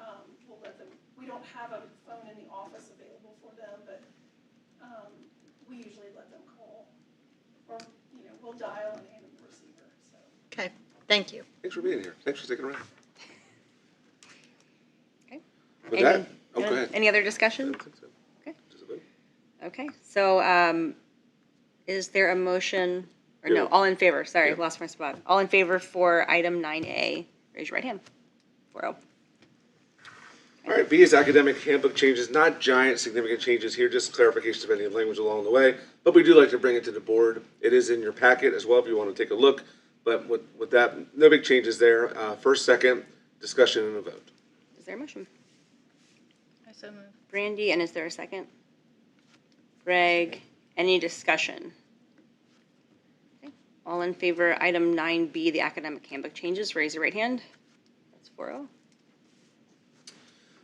we'll let them, we don't have a phone in the office available for them, but, we usually let them call. Or, we'll dial and hand them the receiver, so. Okay, thank you. Thanks for being here. Thanks for sticking around. Okay. With that, oh, go ahead. Any other discussion? I don't think so. Okay. Just a vote. Okay, so, is there a motion, or no, Yeah. all in favor, sorry, Yeah. lost my spot. All in favor for item 9A, raise your right hand. 4-0. All right, B is academic handbook changes, not giant significant changes here, just clarification of any language along the way. But we do like to bring it to the board. It is in your packet as well if you want to take a look. But with that, no big changes there. First, second, discussion and a vote. Is there a motion? I so move. Brandy, and is there a second? Greg, any discussion? Okay. All in favor, item 9B, the academic handbook changes, raise your right hand. That's 4-0.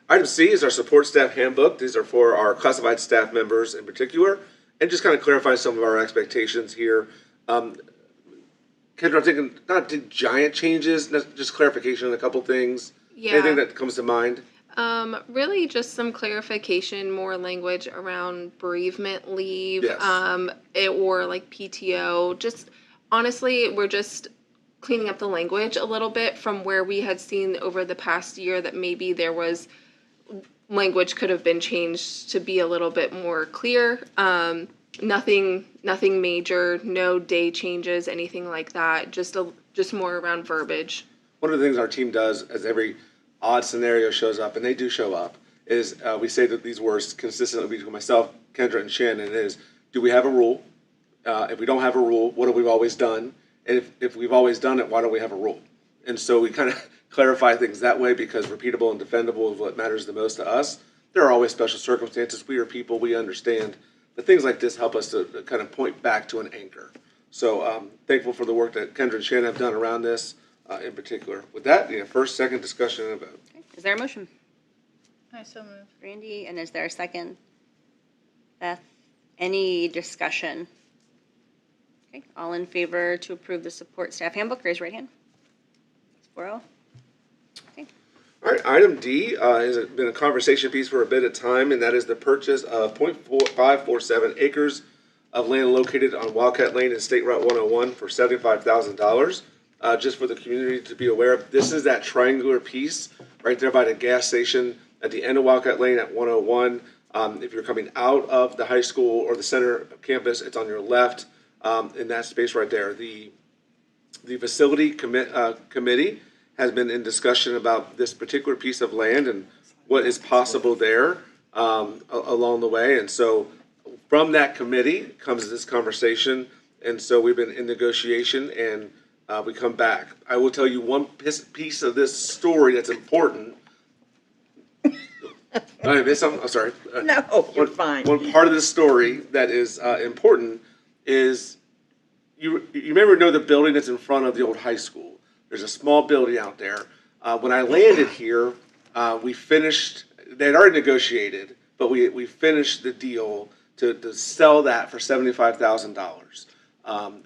Item C is our support staff handbook. These are for our classified staff members in particular, and just kind of clarify some of our expectations here. Kendra, I'm thinking not giant changes, just clarification on a couple things. Yeah. Anything that comes to mind? Really just some clarification, more language around bereavement leave, Yes. or like PTO. Just honestly, we're just cleaning up the language a little bit from where we had seen over the past year that maybe there was language could have been changed to be a little bit more clear. Nothing major, no day changes, anything like that. Just more around verbiage. One of the things our team does as every odd scenario shows up, and they do show up, is we say that these words consistently between myself, Kendra, and Shannon is, do we have a rule? If we don't have a rule, what have we always done? And if we've always done it, why don't we have a rule? And so we kind of clarify things that way because repeatable and defendable is what matters the most to us. There are always special circumstances. We are people, we understand. But things like this help us to kind of point back to an anchor. So thankful for the work that Kendra and Shannon have done around this in particular. With that, first, second, discussion, and a vote. Okay. Is there a motion? I so move. Brandy, and is there a second? Beth, any discussion? Okay, all in favor to approve the support staff handbook, raise your right hand. It's 4-0. Okay, All right, item D has been a conversation piece for a bit of time, and that is the purchase of .547 acres of land located on Wildcat Lane and State Route 101 for $75,000. Just for the community to be aware of, this is that triangular piece right there by the gas station at the end of Wildcat Lane at 101. If you're coming out of the high school or the center campus, it's on your left in that space right there. The facility committee has been in discussion about this particular piece of land and what is possible there along the way. And so from that committee comes this conversation. And so we've been in negotiation and we come back. I will tell you one piece of this story that's important. I missed something? I'm sorry. No, you're fine. One part of the story that is important is you know the building that's in front of the old high school. There's a small building out there. When I landed here, we finished. They had already negotiated, but we finished the deal to sell that for $75,000.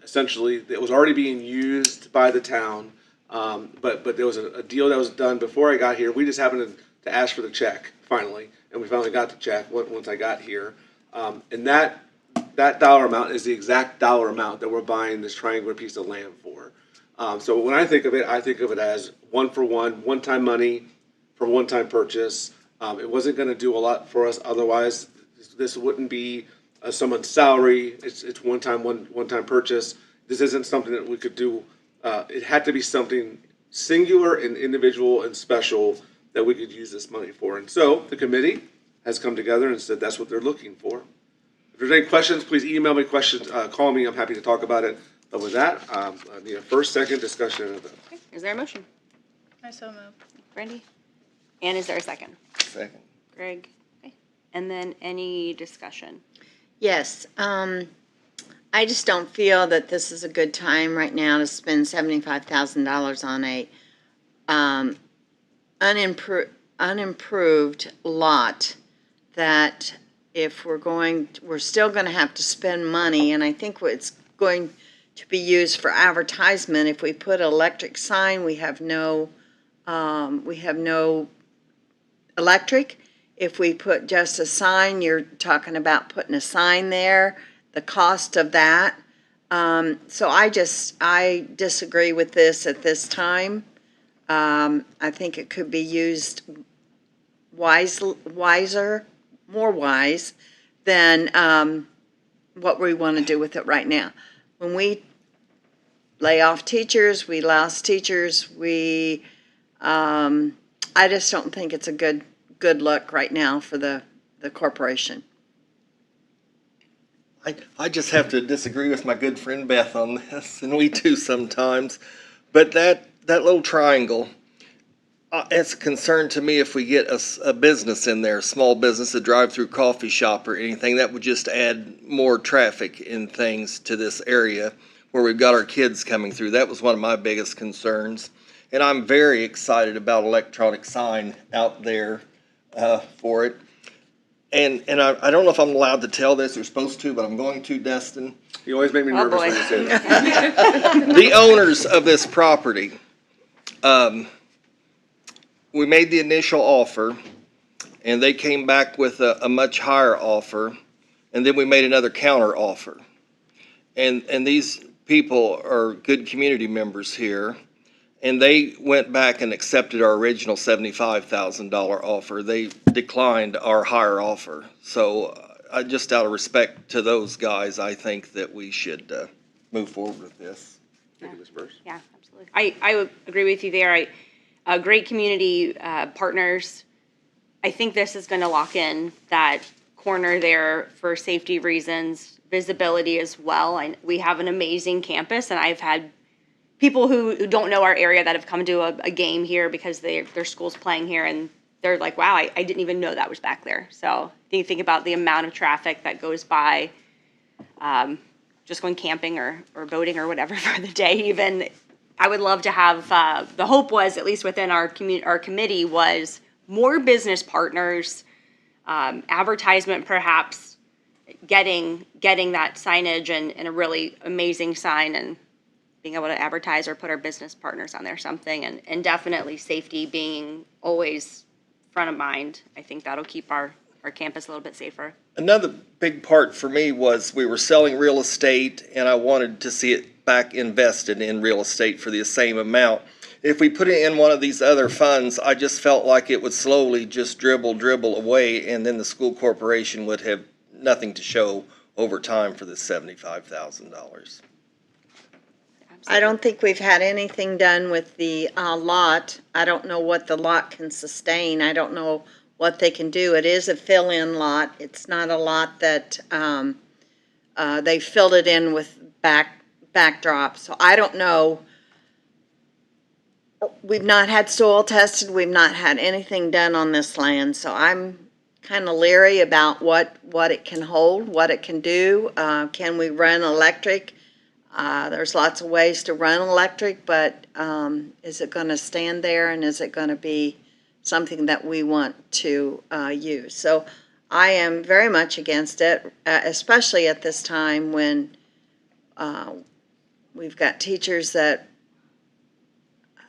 Essentially, it was already being used by the town, but there was a deal that was done before I got here. We just happened to ask for the check finally, and we finally got the check once I got here. And that dollar amount is the exact dollar amount that we're buying this triangular piece of land for. So when I think of it as one-time money for one-time purchase. It wasn't going to do a lot for us otherwise. This wouldn't be someone's salary. It's one-time purchase. this isn't something that we could do. It had to be something singular and individual and special that we could use this money for. And so the committee has come together and said that's what they're looking for. If there's any questions, please email me questions, call me. I'm happy to talk about it. But with that, I need a first, second discussion and a vote. Okay, is there a motion? I so moved. Brandy? And is there a second? Second. Greg? Okay. And then any discussion? Yes, I just don't feel that this is a good time right now to spend $75,000 on a unimproved lot that if we're still gonna have to spend money, and I think it's going to be used for advertisement. If we put an electric sign, we have no electric. If we put just a sign, you're talking about putting a sign there, the cost of that. So I disagree with this at this time. I think it could be used more wise than what we want to do with it right now. When we lay off teachers, we lost teachers, I just don't think it's a good look right now for the corporation. I just have to disagree with my good friend Beth on this, and we do sometimes. But that little triangle, it's a concern to me if we get a business in there, a small business, a drive-through coffee shop or anything, that would just add more traffic and things to this area where we've got our kids coming through. That was one of my biggest concerns. And I'm very excited about electronic sign out there for it. And I don't know if I'm allowed to tell this or supposed to, but I'm going to, Destin. You always make me nervous when you say that. The owners of this property, we made the initial offer, and they came back with a much higher offer, and then we made another counter offer. And these people are good community members here, and they went back and accepted our original $75,000 offer. They declined our higher offer. So just out of respect to those guys, I think that we should move forward with this. Thank you, Ms. Burrs. Yeah, absolutely. I would agree with you there. Great community partners. I think this is going to lock in that corner there for safety reasons, visibility as well. We have an amazing campus, and I've had people who don't know our area that have come to a game here because their school's playing here, and they're like, wow, I didn't even know that was back there. So you think about the amount of traffic that goes by just going camping or boating or whatever for the day even. I would love to have, the hope was, at least within our committee, was more business partners, advertisement perhaps, getting that signage and a really amazing sign, and being able to advertise or put our business partners on there something, and definitely safety being always front of mind. I think that'll keep our campus a little bit safer. Another big part for me was we were selling real estate, and I wanted to see it back invested in real estate for the same amount. If we put it in one of these other funds, I just felt like it would slowly just dribble away, and then the school corporation would have nothing to show over time for the $75,000. I don't think we've had anything done with the lot. I don't know what the lot can sustain. I don't know what they can do. It is a fill-in lot. It's not a lot that they filled it in with backdrop. So I don't know. We've not had soil tested. We've not had anything done on this land. So I'm kind of leery about what it can hold, what it can do. Can we run electric? There's lots of ways to run electric, but is it going to stand there, and is it going to be something that we want to use? So I am very much against it, especially at this time when we've got teachers that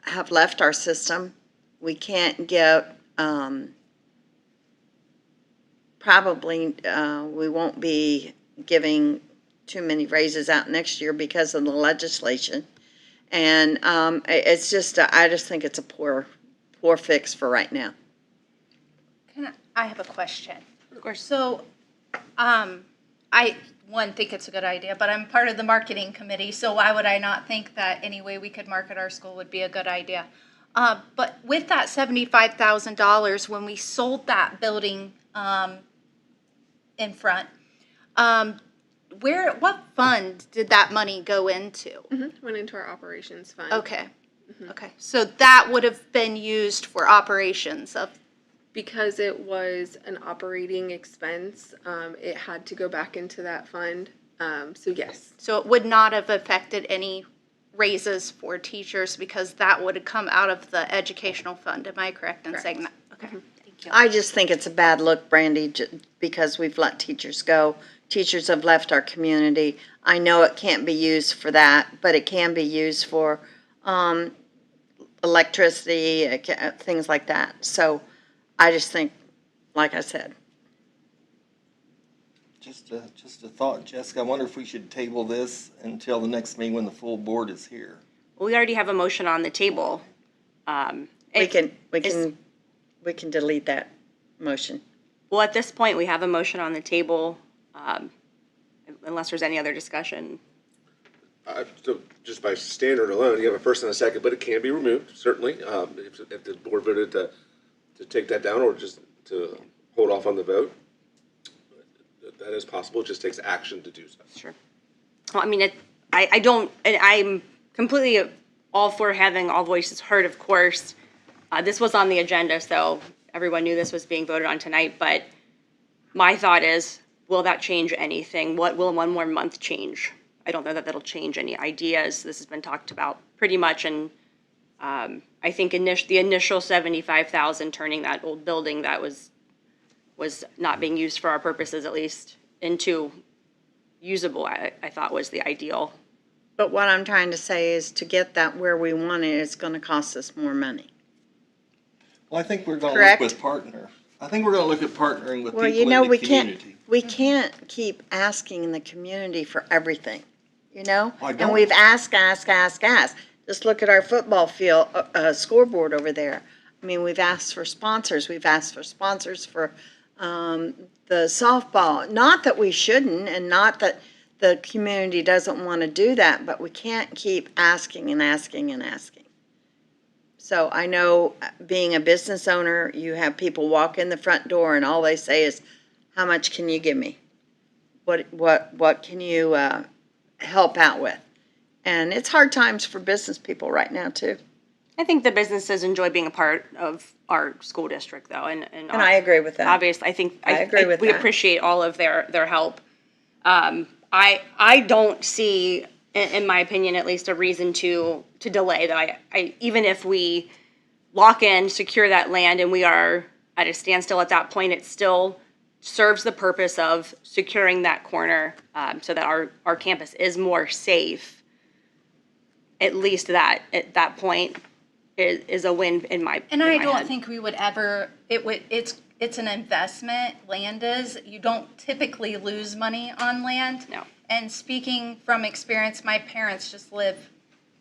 have left our system. We can't get, probably we won't be giving too many raises out next year because of the legislation. And it's just, I just think it's a poor fix for right now. I have a question. Of course. So, think it's a good idea, but I'm part of the marketing committee, so why would I not think that any way we could market our school would be a good idea? But with that $75,000, when we sold that building in front, what fund did that money go into? Went into our operations fund. Okay, okay, so that would have been used for operations of, Because it was an operating expense, it had to go back into that fund. So yes. so it would not have affected any raises for teachers because that would have come out of the educational fund. Am I correct in saying that? Okay, thank you. I just think it's a bad look, Brandy, because we've let teachers go. Teachers have left our community. I know it can't be used for that, but it can be used for electricity, things like that. So I just think, like I said, Just a thought, Jessica. I wonder if we should table this until the next meeting when the full board is here. Well, we already have a motion on the table. we can delete that motion. Well, at this point, we have a motion on the table, unless there's any other discussion. So just by standard alone, you have a first and a second, but it can be removed, certainly, if the board voted to take that down or just to hold off on the vote. That is possible. It just takes action to do so. Sure. Well, I mean, I don't, and I'm completely all for having all voices heard, of course. This was on the agenda, so everyone knew this was being voted on tonight, but my thought is, will that change anything? What will one more month change? I don't know that that'll change any ideas. This has been talked about pretty much, and I think the initial 75,000 turning that old building that was not being used for our purposes, at least, into usable, I thought was the ideal. But what I'm trying to say is to get that where we want it, it's going to cost us more money. Well, I think we're going to Correct. look with partner. I think we're going to look at partnering with Well, people you know, in the we community. we can't keep asking the community for everything, you know? I And don't. we've asked. Just look at our football field, scoreboard over there. I mean, we've asked for sponsors. We've asked for sponsors for the softball. Not that we shouldn't, and not that the community doesn't want to do that, but we can't keep asking and asking and asking. So I know, being a business owner, you have people walk in the front door and all they say is, "How much can you give me? What can you help out with?" And it's hard times for business people right now too. I think the businesses enjoy being a part of our school district, though, and I agree with that. obviously, I think I agree with we that. appreciate all of their help. I don't see, in my opinion, at least, a reason to delay. That I even if we lock in, secure that land, and we are at a standstill at that point, it still serves the purpose of securing that corner, so that our campus is more safe. At least that at that point is a win in my. And in I my don't head. think we would ever, it's an investment, land is, you don't typically lose money on land. No. And speaking from experience, my parents just live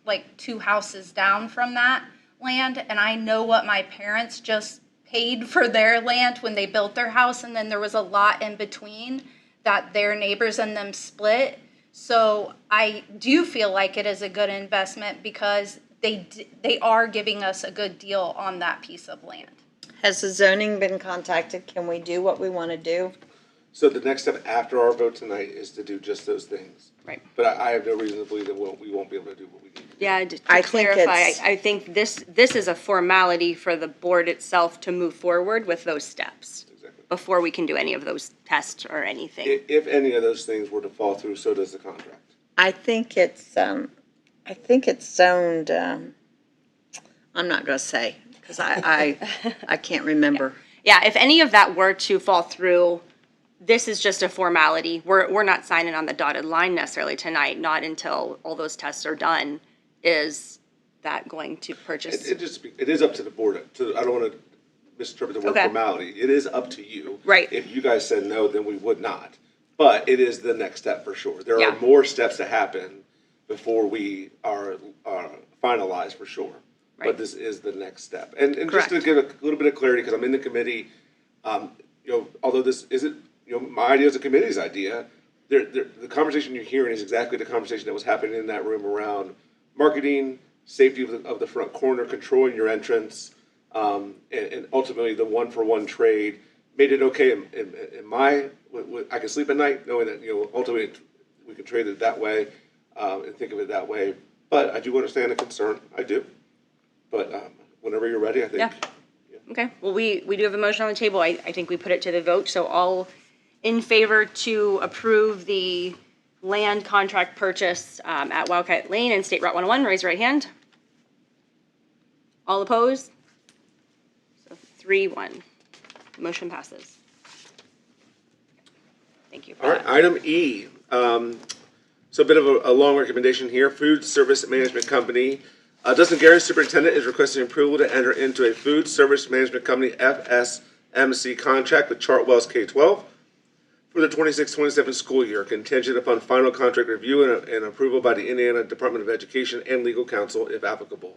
like 2 houses down from that land, and I know what my parents just paid for their land when they built their house, and then there was a lot in between that their neighbors and them split. So I do feel like it is a good investment because they are giving us a good deal on that piece of land. Has the zoning been contacted? Can we do what we want to do? So the next step after our vote tonight is to do just those things. Right. But I have no reason to believe that we won't be able to do what we need to do. Yeah, to I think clarify, it's- I think this is a formality for the board itself to move forward with those steps Exactly. before we can do any of those tests or anything. If any of those things were to fall through, so does the contract. I think it's zoned, I'm not gonna say, because I can't remember. Yeah, if any of that were to fall through, this is just a formality. We're not signing on the dotted line necessarily tonight, not until all those tests are done. Is that going to purchase? It is up to the board. I don't want to misinterpret the word Okay. formality. It is up to you. Right. If you guys said no, then we would not. But it is the next step for sure. There Yeah. are more steps to happen before we are finalized for sure. Right. But this is the next step. And just Correct. to give a little bit of clarity, because I'm in the committee, although this isn't, my idea is the committee's idea, the conversation you're hearing is exactly the conversation that was happening in that room around marketing, safety of the front corner, controlling your entrance, and ultimately the one-for-one trade made it okay in my, I can sleep at night knowing that, ultimately we can trade it that way, and think of it that way. But I do understand the concern, I do. But whenever you're ready, I think. Yeah. Okay, well, we do have a motion on the table. I think we put it to the vote, so all in favor to approve the land contract purchase at Wildcat Lane and State Route 101, raise your right hand. All opposed? So 3-1. Motion passes. Thank you for All right, that. item E. So a bit of a long recommendation here. Food Service Management Company. Dustin Gary, Superintendent, is requesting approval to enter into a Food Service Management Company FSMC contract with Chartwell's K-12 for the 26-27 school year, contingent upon final contract review and approval by the Indiana Department of Education and legal counsel, if applicable.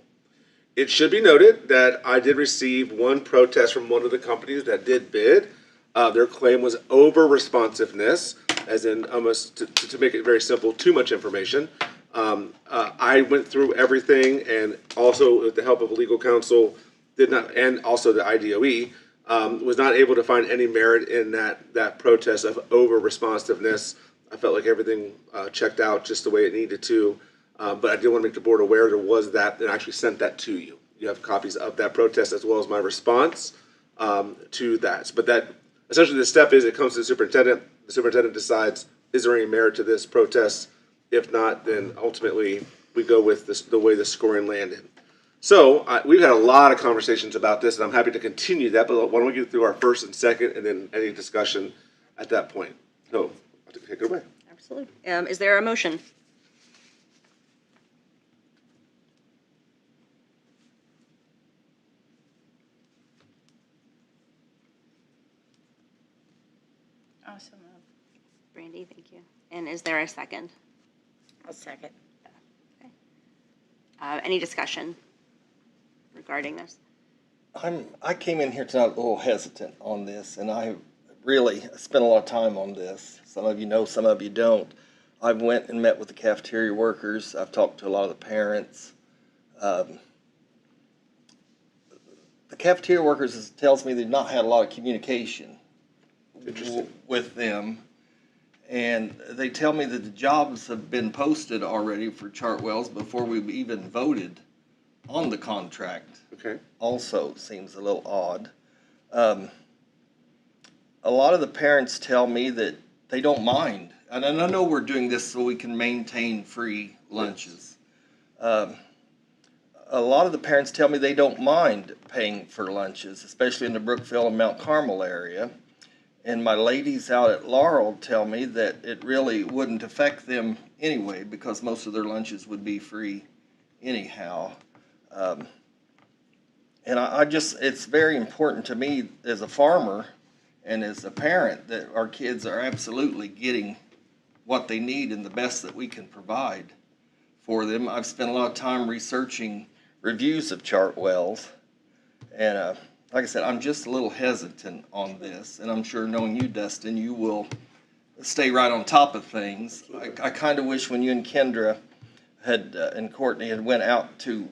It should be noted that I did receive one protest from one of the companies that did bid. Their claim was over-responsiveness, as in almost, to make it very simple, too much information. I went through everything, and also with the help of legal counsel, and also the IDOE, was not able to find any merit in that protest of over-responsiveness. I felt like everything checked out just the way it needed to. But I did want to make the board aware there was that, and I actually sent that to you. You have copies of that protest as well as my response to that. But that, essentially the step is it comes to the superintendent decides, is there any merit to this protest? If not, then ultimately we go with the way the scoring landed. So we've had a lot of conversations about this, and I'm happy to continue that, but why don't we get through our first and second, and then any discussion at that point. So, I'll take it away. Absolutely. Is there a motion? Awesome. Brandy, thank you. And is there a second? I'll second. Okay. Any discussion regarding this? I came in here tonight a little hesitant on this, and I really spent a lot of time on this. Some of you know, some of you don't. I went and met with the cafeteria workers. I've talked to a lot of the parents. The cafeteria workers tells me they've not had a lot of communication with them. And they tell me that the jobs have been posted already for Chartwells before we've even voted on the contract. Okay. Also seems a little odd. A lot of the parents tell me that they don't mind. And I know we're doing this so we can maintain free lunches. A lot of the parents tell me they don't mind paying for lunches, especially in the Brookville and Mount Carmel area. And my ladies out at Laurel tell me that it really wouldn't affect them anyway because most of their lunches would be free anyhow. And it's very important to me as a farmer and as a parent that our kids are absolutely getting what they need and the best that we can provide for them. I've spent a lot of time researching reviews of Chartwells, and like I said, I'm just a little hesitant on this, and I'm sure knowing you, Dustin, you will stay right on top of things. I kind of wish when you and Kendra and Courtney had went out to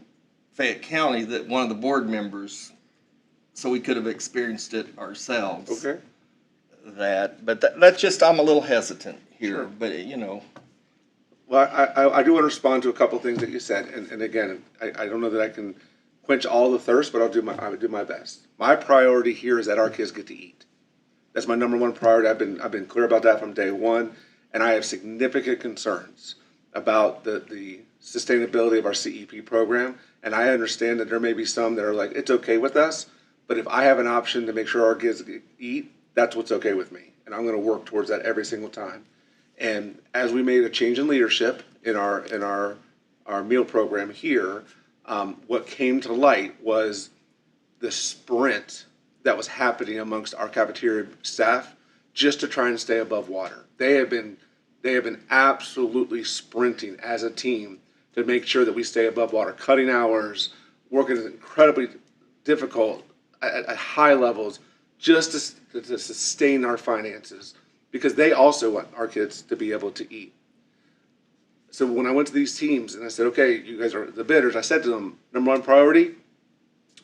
Fayette County that one of the board members, so we could have experienced it ourselves. Okay. That's just, I'm a little hesitant here, Sure. but Well, I do want to respond to a couple things that you said, and again, I don't know that I can quench all the thirst, but I would do my best. My priority here is that our kids get to eat. That's my number one priority. I've been clear about that from day one, and I have significant concerns about the sustainability of our CEP program. And I understand that there may be some that are like, it's okay with us, but if I have an option to make sure our kids eat, that's what's okay with me, and I'm going to work towards that every single time. And as we made a change in leadership in our meal program here, what came to light was the sprint that was happening amongst our cafeteria staff just to try and stay above water. They have been absolutely sprinting as a team to make sure that we stay above water, cutting hours, working incredibly difficult at high levels just to sustain our finances. because they also want our kids to be able to eat. So when I went to these teams and I said, okay, you guys are the bidders, I said to them, number one priority,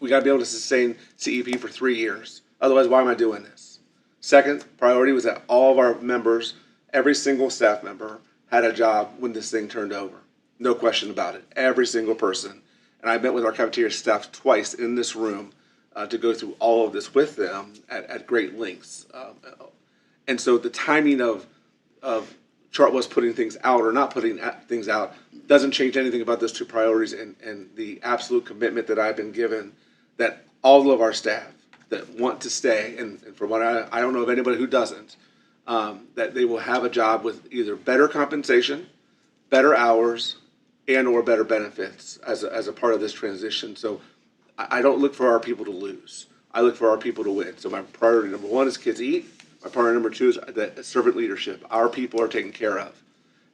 we got to be able to sustain CEP for 3 years. Otherwise, why am I doing this? Second priority was that all of our members, every single staff member, had a job when this thing turned over. No question about it. Every single person. And I met with our cafeteria staff twice in this room to go through all of this with them at great lengths. And so the timing of Chartwell's putting things out or not putting things out doesn't change anything about those two priorities and the absolute commitment that I've been given that all of our staff that want to stay, and from what I don't know of anybody who doesn't, that they will have a job with either better compensation, better hours, and or better benefits as a part of this transition. So I don't look for our people to lose. I look for our people to win. So my priority number one is kids eat. My priority number two is the servant leadership. Our people are taken care of.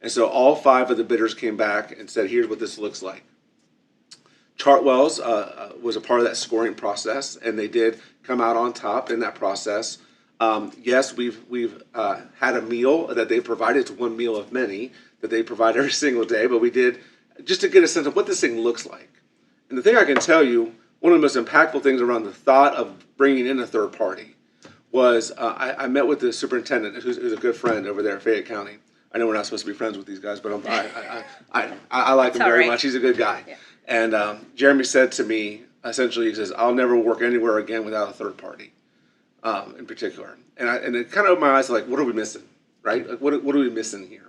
And so all 5 of the bidders came back and said, here's what this looks like. Chartwell's was a part of that scoring process, and they did come out on top in that process. Yes, we've had a meal that they provided. It's one meal of many that they provide every single day, but we did just to get a sense of what this thing looks like. And the thing I can tell you, one of the most impactful things around the thought of bringing in a third party was I met with the superintendent, who's a good friend over there at Fayette County. I know we're not supposed to be friends with these guys, but I like him very much. He's a good guy. Yeah. And Jeremy said to me, essentially, he says, I'll never work anywhere again without a third party, in particular. And it kind of opened my eyes, like, what are we missing, right? Like, what are we missing here?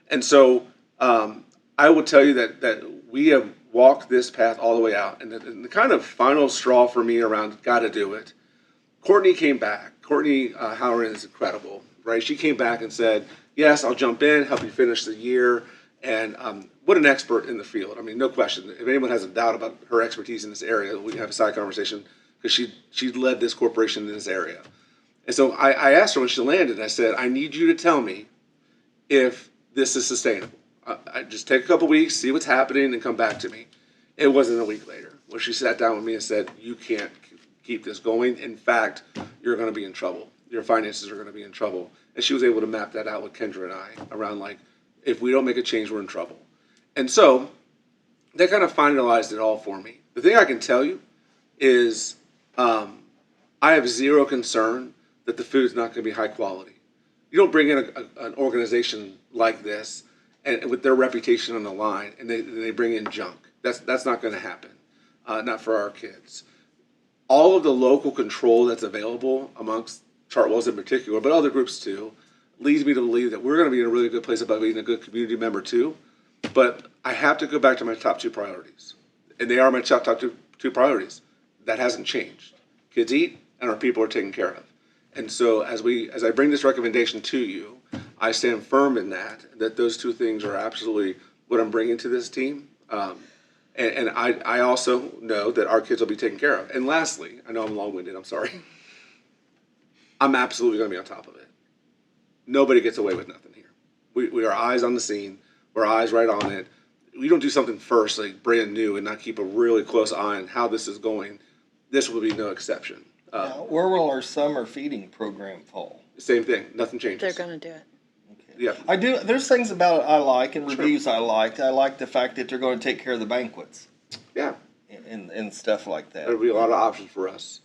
And so I will tell you that we have walked this path all the way out. And the kind of final straw for me around got to do it, Courtney came back. Courtney Halloran is incredible, right? She came back and said, yes, I'll jump in, help you finish the year. And what an expert in the field. I mean, no question. If anyone has a doubt about her expertise in this area, we can have a side conversation because she led this corporation in this area. And so I asked her when she landed, I said, I need you to tell me if this is sustainable. I just take a couple weeks, see what's happening, and come back to me. It wasn't a week later where she sat down with me and said, you can't keep this going. In fact, you're going to be in trouble. Your finances are going to be in trouble. And she was able to map that out with Kendra and I around, like, if we don't make a change, we're in trouble. And so that kind of finalized it all for me. The thing I can tell you is I have zero concern that the food's not going to be high quality. You don't bring in an organization like this and with their reputation on the line, and they bring in junk. That's not going to happen, not for our kids. All of the local control that's available amongst Chartwell's in particular, but other groups too, leads me to believe that we're going to be in a really good place about being a good community member too. But I have to go back to my top 2 priorities, and they are my top 2 priorities. That hasn't changed. Kids eat, and our people are taken care of. And so as I bring this recommendation to you, I stand firm in that those 2 things are absolutely what I'm bringing to this team. And I also know that our kids will be taken care of. And lastly, I know I'm long-winded, I'm sorry. I'm absolutely going to be on top of it. Nobody gets away with nothing here. We are eyes on the scene. We're eyes right on it. We don't do something first, like brand new, and not keep a really close eye on how this is going. This will be no exception. Now, where will our summer feeding program fall? Same thing. Nothing changes. They're going to do it. Okay. Yeah. I do. There's things about it I like and reviews I like. I like the fact that they're going to take care of the banquets. Yeah. And stuff like that. There'll be a lot of options for us.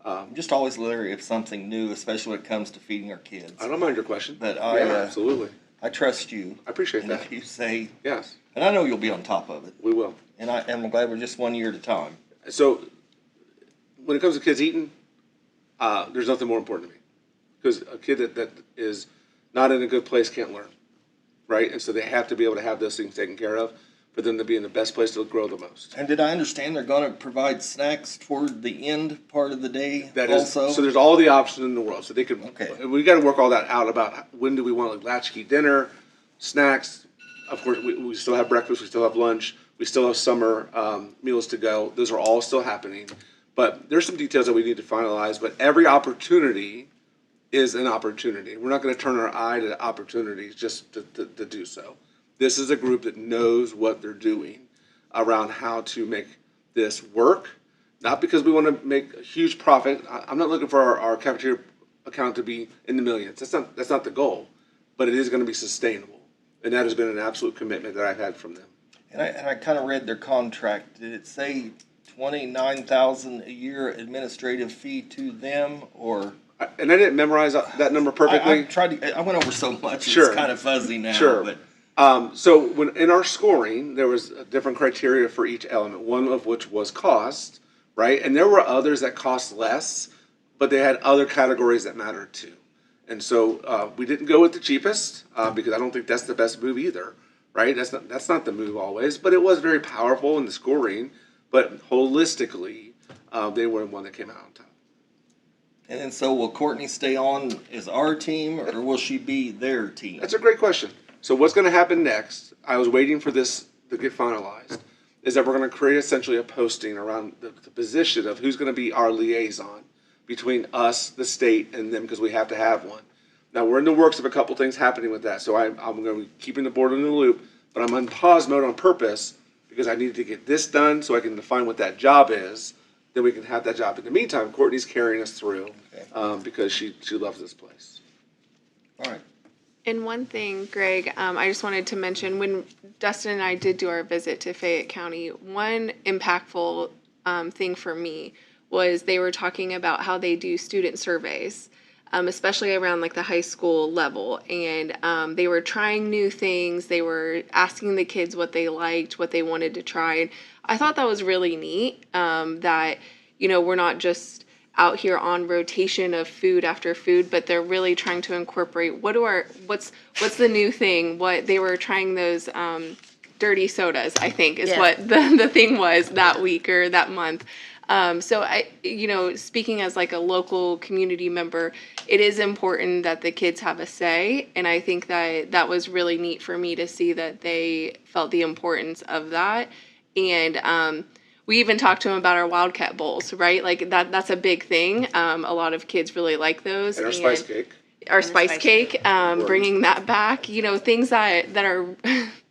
I'm just always leery of something new, especially when it comes to feeding our kids. I don't mind your question. But absolutely. I trust you. I appreciate and that. If you say yes, and I know you'll be on top of it. We will. And I'm glad we're just 1 year at a time. So when it comes to kids eating, there's nothing more important to me, because a kid that is not in a good place can't learn, right? And so they have to be able to have those things taken care of for them to be in the best place to grow the most. And did I understand they're going to provide snacks toward the end part of the day That is, also? so there's all the options in the world. So they could, Okay. We got to work all that out about when do we want, like, latchkey dinner, snacks. Of course, we still have breakfast, we still have lunch, we still have summer meals to go. Those are all still happening. But there's some details that we need to finalize, but every opportunity is an opportunity. We're not going to turn our eye to opportunities just to do so. This is a group that knows what they're doing around how to make this work, not because we want to make a huge profit. I'm not looking for our cafeteria account to be in the millions. That's not the goal, but it is going to be sustainable. And that has been an absolute commitment that I've had from them. And I kind of read their contract. Did it say 29,000 a year administrative fee to them, or? And I didn't memorize that number perfectly. I went over so much. Sure. It's kind of fuzzy now. Sure. But So when in our scoring, there was a different criteria for each element. One of which was cost, right? And there were others that cost less, but they had other categories that mattered too. And so we didn't go with the cheapest because I don't think that's the best move either, right? That's not the move always, but it was very powerful in the scoring. But holistically, they were the one that came out on top. and then so will Courtney stay on as our team, or will she be their team? That's a great question. So what's going to happen next? I was waiting for this to get finalized. Is that we're going to create essentially a posting around the position of who's going to be our liaison between us, the state, and them, because we have to have one. Now, we're in the works of a couple things happening with that, so I'm going to be keeping the board in the loop, but I'm on pause mode on purpose because I need to get this done so I can define what that job is. Then we can have that job. In the meantime, Courtney's carrying us through because she loves this place. All right. And one thing, Greg, I just wanted to mention, when Dustin and I did do our visit to Fayette County, one impactful thing for me was they were talking about how they do student surveys, especially around like the high school level. And they were trying new things. They were asking the kids what they liked, what they wanted to try. And I thought that was really neat, that, you know, we're not just out here on rotation of food after food, but they're really trying to incorporate what's the new thing. What they were trying those dirty sodas, I think, is what the thing was that week or that month. So I, you know, speaking as like a local community member, it is important that the kids have a say, and I think that was really neat for me to see that they felt the importance of that. And we even talked to them about our Wildcat Bowls, right? Like that's a big thing. A lot of kids really like those. And our spice cake. Our spice cake, bringing that back, you know, things that are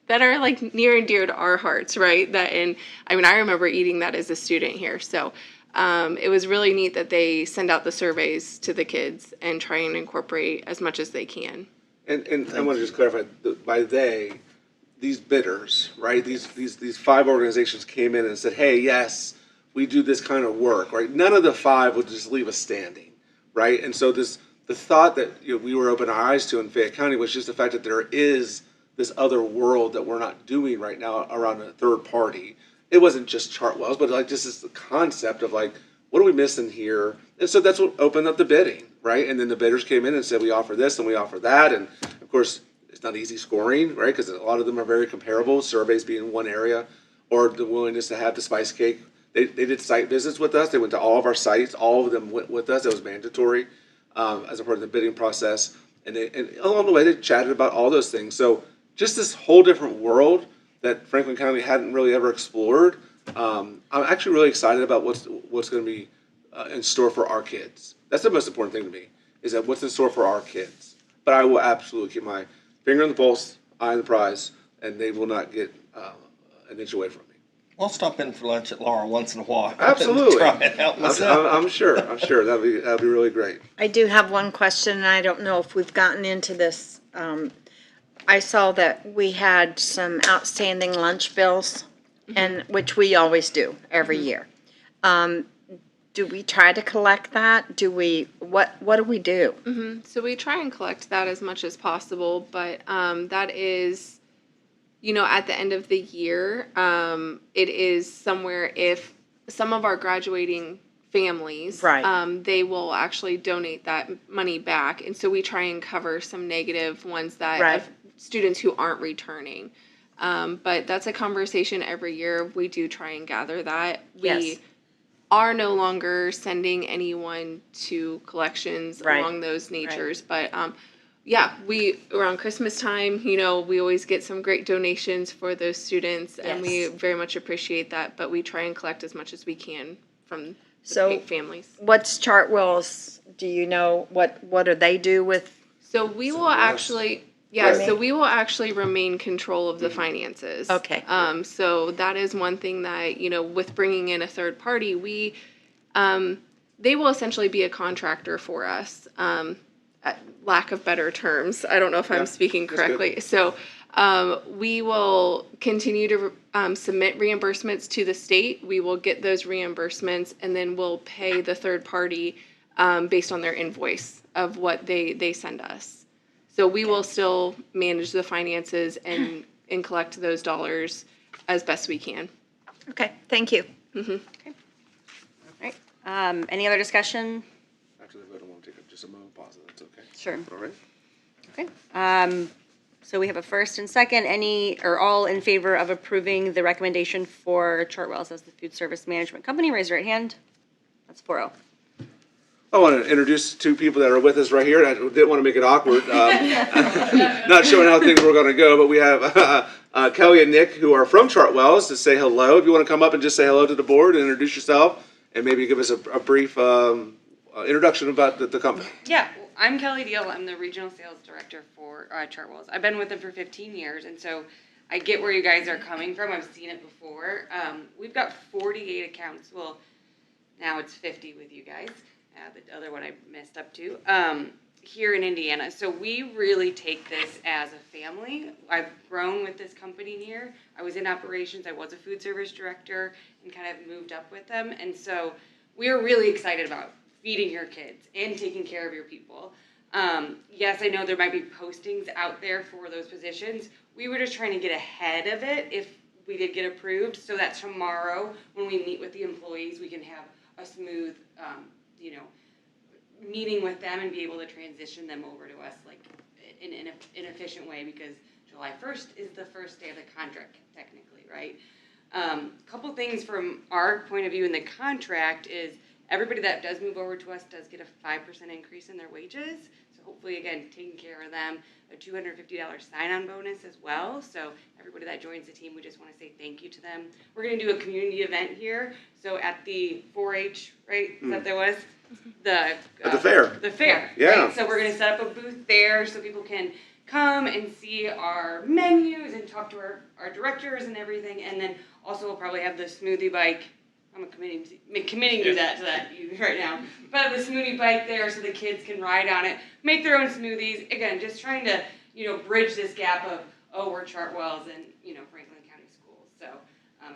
that are like near and dear to our hearts, right? I remember eating that as a student here. So it was really neat that they send out the surveys to the kids and try and incorporate as much as they can. And I want to just clarify, by they, these bidders, right? These 5 organizations came in and said, hey, yes, we do this kind of work, right? None of the 5 would just leave us standing, right? And so the thought that we were opening our eyes to in Fayette County was just the fact that there is this other world that we're not doing right now around a third party. It wasn't just Chartwell's, but like just this concept of like, what are we missing here? And so that's what opened up the bidding, right? And then the bidders came in and said, we offer this and we offer that. And of course, it's not easy scoring, right? Because a lot of them are very comparable, surveys being one area, or the willingness to have the spice cake. They did site visits with us. They went to all of our sites. All of them went with us. It was mandatory as a part of the bidding process. And along the way, they chatted about all those things. So just this whole different world that Franklin County hadn't really ever explored. I'm actually really excited about what's going to be in store for our kids. That's the most important thing to me, is that what's in store for our kids. But I will absolutely keep my finger on the pulse, eye on the prize, and they will not get an inch away from me. I'll stop in for lunch at Laura once in a while. Absolutely. Try it out myself. I'm sure. That'd be really great. I do have one question, and I don't know if we've gotten into this. I saw that we had some outstanding lunch bills, and which we always do every year. Do we try to collect that? What do we do? So we try and collect that as much as possible, but that is, at the end of the year, it is somewhere if some of our graduating families, Right. They will actually donate that money back, and so we try and cover some negative ones that Right. of students who aren't returning. But that's a conversation every year. We do try and gather that. Yes. We are no longer sending anyone to collections Right. along those natures. But we around Christmas time, we always get some great donations for those students, and we Yes. very much appreciate that. But we try and collect as much as we can from So- families. What's Chartwell's? Do you know what do they do with? So we will actually. So we will actually remain control of the finances. Okay. So that is one thing that, with bringing in a third party, we they will essentially be a contractor for us, at lack of better terms. I don't know if Yeah, I'm speaking that's good. correctly. So we will continue to submit reimbursements to the state. We will get those reimbursements, and then we'll pay the third party based on their invoice of what they send us. So we will still manage the finances and collect those dollars as best we can. Okay, thank you. All right. Any other discussion? After the vote, I want to take just a moment pause. That's okay. Sure. All right. Okay. So we have a first and second. Any or all in favor of approving the recommendation for Chartwells as the food service management company? Raise your right hand. That's 4-0. I want to introduce two people that are with us right here. I didn't want to make it awkward, not showing how things were going to go, but we have Kelly and Nick who are from Chartwells to say hello. If you want to come up and just say hello to the board and introduce yourself and maybe give us a brief introduction about the company. Yeah, well, I'm Kelly Deal. I'm the regional sales director for Chartwells. I've been with them for 15 years, and so I get where you guys are coming from. I've seen it before. We've got 48 accounts. Well, now it's 50 with you guys. The other one I messed up too. Here in Indiana. So we really take this as a family. I've grown with this company here. I was in operations. I was a food service director and kind of moved up with them. And so we are really excited about feeding your kids and taking care of your people. Yes, I know there might be postings out there for those positions. We were just trying to get ahead of it if we did get approved so that tomorrow when we meet with the employees, we can have a smooth, meeting with them and be able to transition them over to us like in an efficient way because July 1st is the first day of the contract technically, right? Couple things from our point of view in the contract is everybody that does move over to us does get a 5% increase in their wages. So hopefully, again, taking care of them, a $250 sign-on bonus as well. So everybody that joins the team, we just want to say thank you to them. We're going to do a community event here. So at the 4-H, right? Is that there was? At the fair. The fair. Yeah. Right? So we're going to set up a booth there so people can come and see our menus and talk to our directors and everything. And then also we'll probably have the smoothie bike. I'm committing to that right now. But the smoothie bike there so the kids can ride on it, make their own smoothies. Again, just trying to, bridge this gap of, we're Chartwells and, Franklin County Schools. So,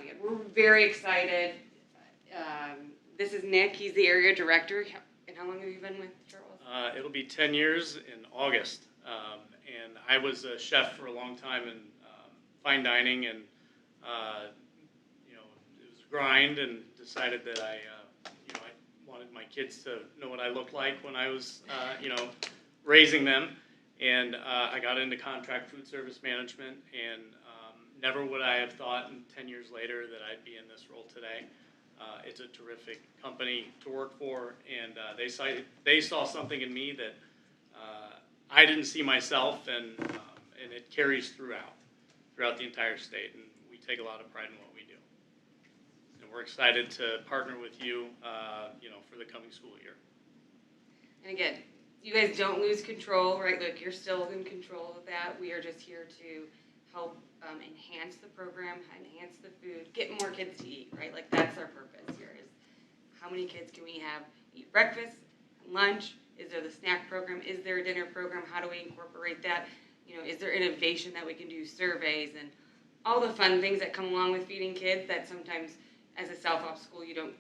again, we're very excited. This is Nick. He's the area director. And how long have you been with Chartwells? It'll be 10 years in August. And I was a chef for a long time in fine dining and, it was a grind and decided that I wanted my kids to know what I looked like when I was, raising them. And I got into contract food service management and never would I have thought 10 years later that I'd be in this role today. It's a terrific company to work for, and they saw something in me that I didn't see myself, and it carries throughout the entire state, and we take a lot of pride in what we do. And we're excited to partner with you, for the coming school year. And again, you guys don't lose control, right? Look, you're still in control of that. We are just here to help enhance the program, enhance the food, get more kids to eat, right? Like that's our purpose here is how many kids can we have eat breakfast, lunch? Is there the snack program? Is there a dinner program? How do we incorporate that? Is there innovation that we can do, surveys and all the fun things that come along with feeding kids that sometimes as a self-op school you don't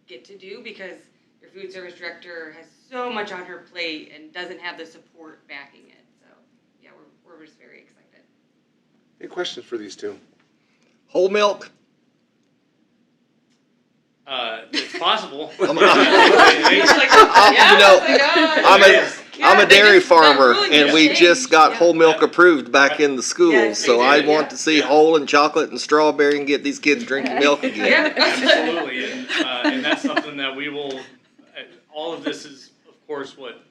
get to do because your food service director has so much on her plate and doesn't have the support backing it. So yeah, we're just very excited. Any questions for these two? Whole milk? It's possible. I'm a dairy farmer, and we just got whole milk approved back in the schools. So I want to see whole and chocolate and strawberry and get these kids drinking milk again. Absolutely, and that's something that we will. All of this is, of course, what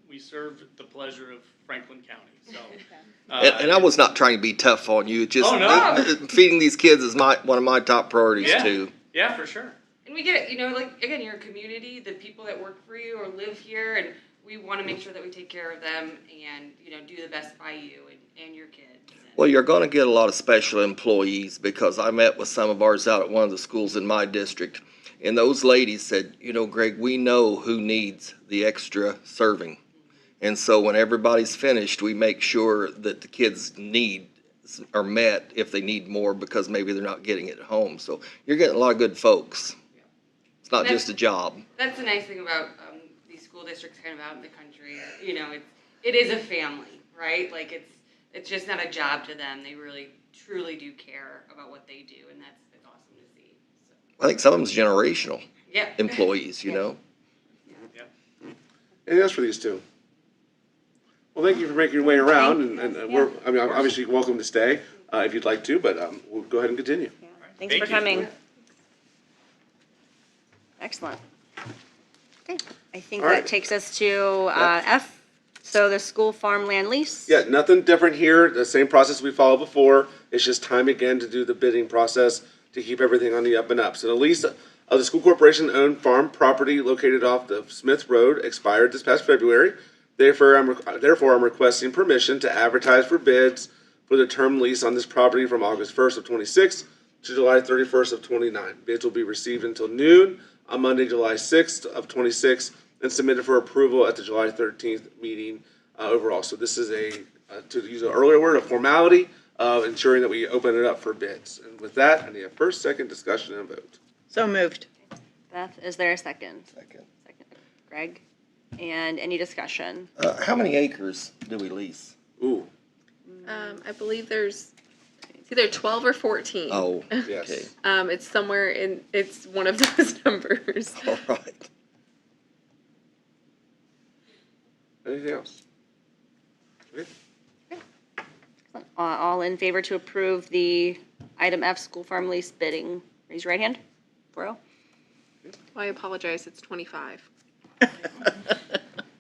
we serve the pleasure of Franklin County. So, and I was not trying to be tough on you. Just feeding these kids is one of my top priorities too. Yeah, for sure. And we get it, like again, your community, the people that work for you or live here, and we want to make sure that we take care of them and do the best by you and your kids. Well, you're going to get a lot of special employees because I met with some of ours out at one of the schools in my district, And those ladies said, you know, Greg, we know who needs the extra serving. And so when everybody's finished, we make sure that the kids' needs are met if they need more because maybe they're not getting it at home. So you're getting a lot of good folks. It's not just a job. That's the nice thing about these school districts kind of out in the country. You know, it is a family, right? Like it's just not a job to them. They really truly do care about what they do, and it's awesome to see. So. I think some of them's generational Yeah. employees, you know. Anything else for these two? Well, thank you for making your way around, and obviously you're welcome to stay if you'd like to, but we'll go ahead and continue. Thanks for coming. Excellent. Okay, I think All that right. takes us to F, so the school farmland lease. Yeah, nothing different here. The same process we followed before. It's just time again to do the bidding process to keep everything on the up and up. So the lease of the school corporation owned farm property located off the Smith Road expired this past February. Therefore, I'm requesting permission to advertise for bids for the term lease on this property from August 1st of 26 to July 31st of 29. Bids will be received until noon on Monday, July 6th of 26, and submitted for approval at the July 13th meeting overall. So this is to use an earlier word, a formality of ensuring that we open it up for bids. And with that, I need a first, second discussion and vote. So moved. Beth, is there a second? Second. Greg, and any discussion? How many acres do we lease? Ooh, I believe it's either 12 or 14. Oh, yes. okay. It's somewhere it's one of those numbers. All right. Anything else? Okay. All in favor to approve the item F, school farm lease bidding, raise your right hand. 4-0. I apologize, it's 25.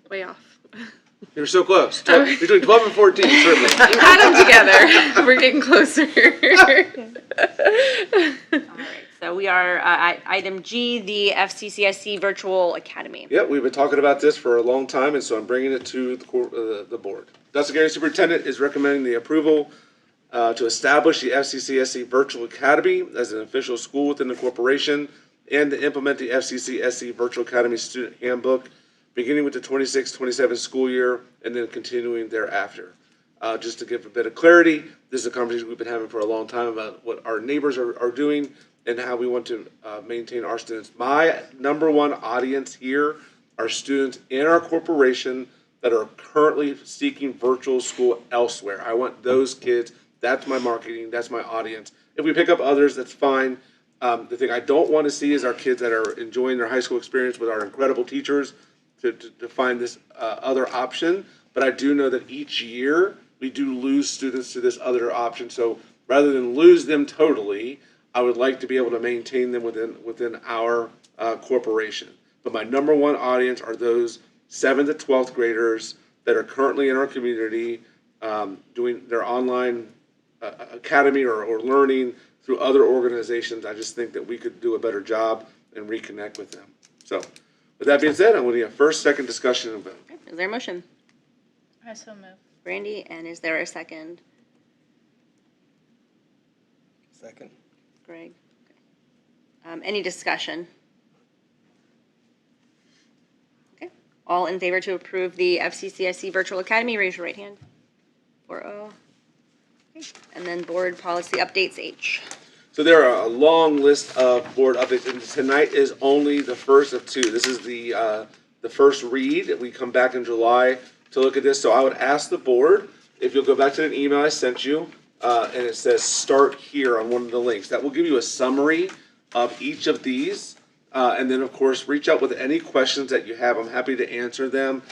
Way off. You're so close. Between 12 and 14, certainly. You had them together. We're getting closer. All right, so we are at item G, the FCCSC Virtual Academy. Yeah, we've been talking about this for a long time, and so I'm bringing it to the board. Dustin Gary Superintendent is recommending the approval to establish the FCCSC Virtual Academy as an official school within the corporation and to implement the FCCSC Virtual Academy Student Handbook, beginning with the 26-27 school year and then continuing thereafter. Just to give a bit of clarity, this is a conversation we've been having for a long time about what our neighbors are doing and how we want to maintain our students. My number one audience here are students in our corporation that are currently seeking virtual school elsewhere. I want those kids. That's my marketing. That's my audience. If we pick up others, that's fine. The thing I don't want to see is our kids that are enjoying their high school experience with our incredible teachers to find this other option. But I do know that each year we do lose students to this other option. So rather than lose them totally, I would like to be able to maintain them within our corporation. But my number one audience are those 7th to 12th graders that are currently in our community doing their online academy or learning through other organizations. I just think that we could do a better job and reconnect with them. So with that being said, I'm going to get a first, second discussion and vote. Is there a motion? I so move. Brandy, and is there a second? Second. Greg? Any discussion? Okay, all in favor to approve the FCCSC Virtual Academy, raise your right hand. 4-0. Okay, and then board policy updates H. So there are a long list of board updates, and tonight is only the first of two. This is the first read. We come back in July to look at this. So I would ask the board, if you'll go back to an email I sent you, and it says start here on one of the links. That will give you a summary of each of these. And then, of course, reach out with any questions that you have. I'm happy to answer them.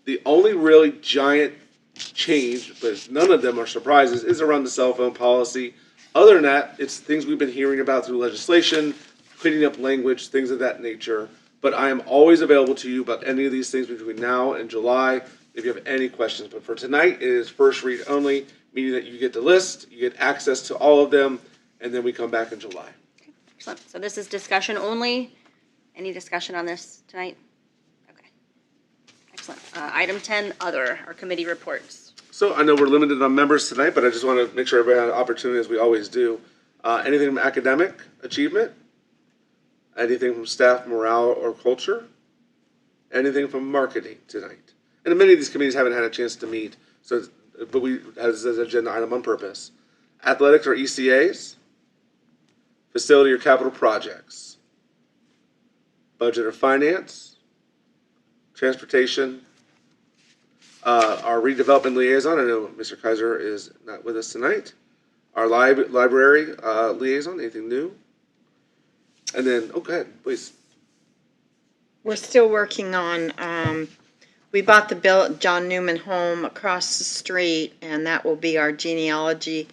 The only really giant change, but none of them are surprises, is around the cell phone policy. Other than that, it's things we've been hearing about through legislation, cleaning up language, things of that nature. But I am always available to you about any of these things between now and July if you have any questions. But for tonight, it is first read only, meaning that you get the list, you get access to all of them, and then we come back in July. Excellent. So this is discussion only. Any discussion on this tonight? Okay. Excellent. Item 10, other, our committee reports. So I know we're limited on members tonight, but I just want to make sure everybody had an opportunity, as we always do. Anything from academic achievement? Anything from staff morale or culture? Anything from marketing tonight? And many of these committees haven't had a chance to meet, so but we as an agenda item on purpose. Athletics or ECAs? Facility or capital projects? Budget or finance? Transportation? Our redevelopment liaison, I know Mr. Kaiser is not with us tonight. Our library liaison, anything new? And then, oh, go ahead, please. We're still working on, we bought the John Newman home across the street, and that will be our genealogy,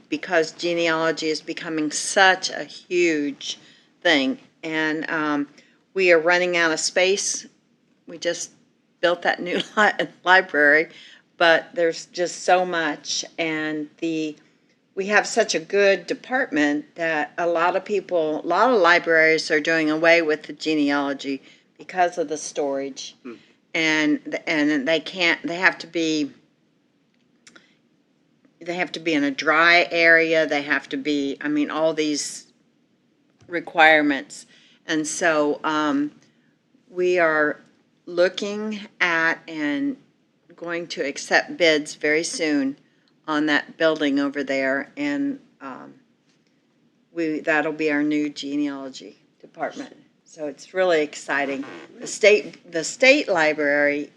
because genealogy is becoming such a huge thing. And we are running out of space. We just built that new library, but there's just so much. And we have such a good department that a lot of libraries are doing away with the genealogy because of the storage. And they have to be in a dry area. They have to be, I mean, all these requirements. And so we are looking at and going to accept bids very soon on that building over there, and that'll be our new genealogy department. So it's really exciting. The state library,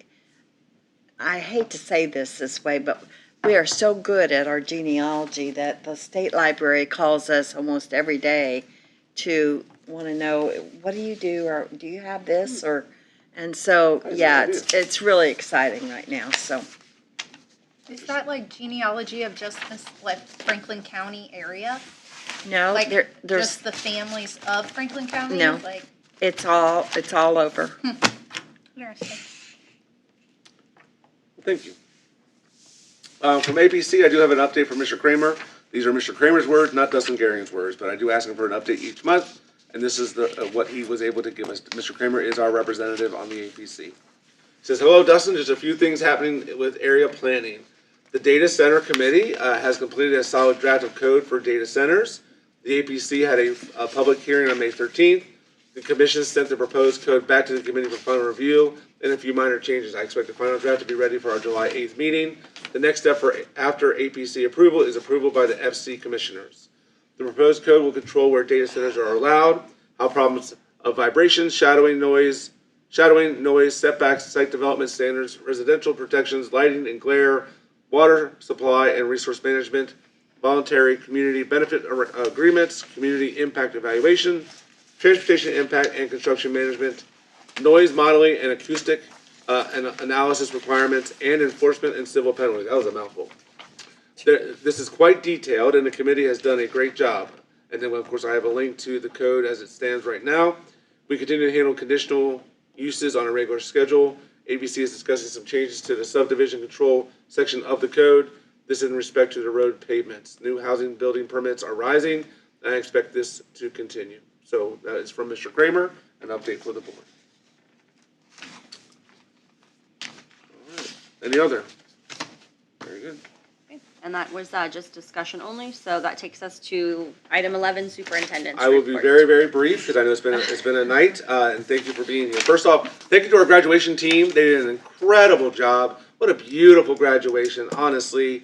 I hate to say this way, but we are so good at our genealogy that the state library calls us almost every day to want to know, what do you do, or do you have this, or, and so, yeah, it's really exciting right now, so. Is that like genealogy of just this like Franklin County area? No, Like there's, just the families of Franklin County? No. Like, it's all over. interesting. Thank you. From APC, I do have an update from Mr. Kramer. These are Mr. Kramer's words, not Dustin Garing's words, but I do ask him for an update each month, and this is what he was able to give us. Mr. Kramer is our representative on the APC. He says, hello, Dustin, just a few things happening with area planning. The Data Center Committee has completed a solid draft of code for data centers. The APC had a public hearing on May 13th. The commission sent the proposed code back to the committee for final review and a few minor changes. I expect the final draft to be ready for our July 8th meeting. The next step after APC approval is approval by the FC commissioners. The proposed code will control where data centers are allowed, how problems of vibrations, shadowing noise, setbacks, site development standards, residential protections, lighting and glare, water supply and resource management, voluntary community benefit agreements, community impact evaluation, transportation impact and construction management, noise modeling and acoustic and analysis requirements, and enforcement and civil penalties. That was a mouthful. This is quite detailed, and the committee has done a great job. And then, of course, I have a link to the code as it stands right now. We continue to handle conditional uses on a regular schedule. ABC is discussing some changes to the subdivision control section of the code. This is in respect to the road pavements. New housing building permits are rising, and I expect this to continue. So that is from Mr. Kramer, an update for the board. All right. Any other? Very good. And that was just discussion only, so that takes us to item 11, superintendent's I will be report. very, very brief because I know it's been a night, and thank you for being here. First off, thank you to our graduation team. They did an incredible job. What a beautiful graduation, honestly.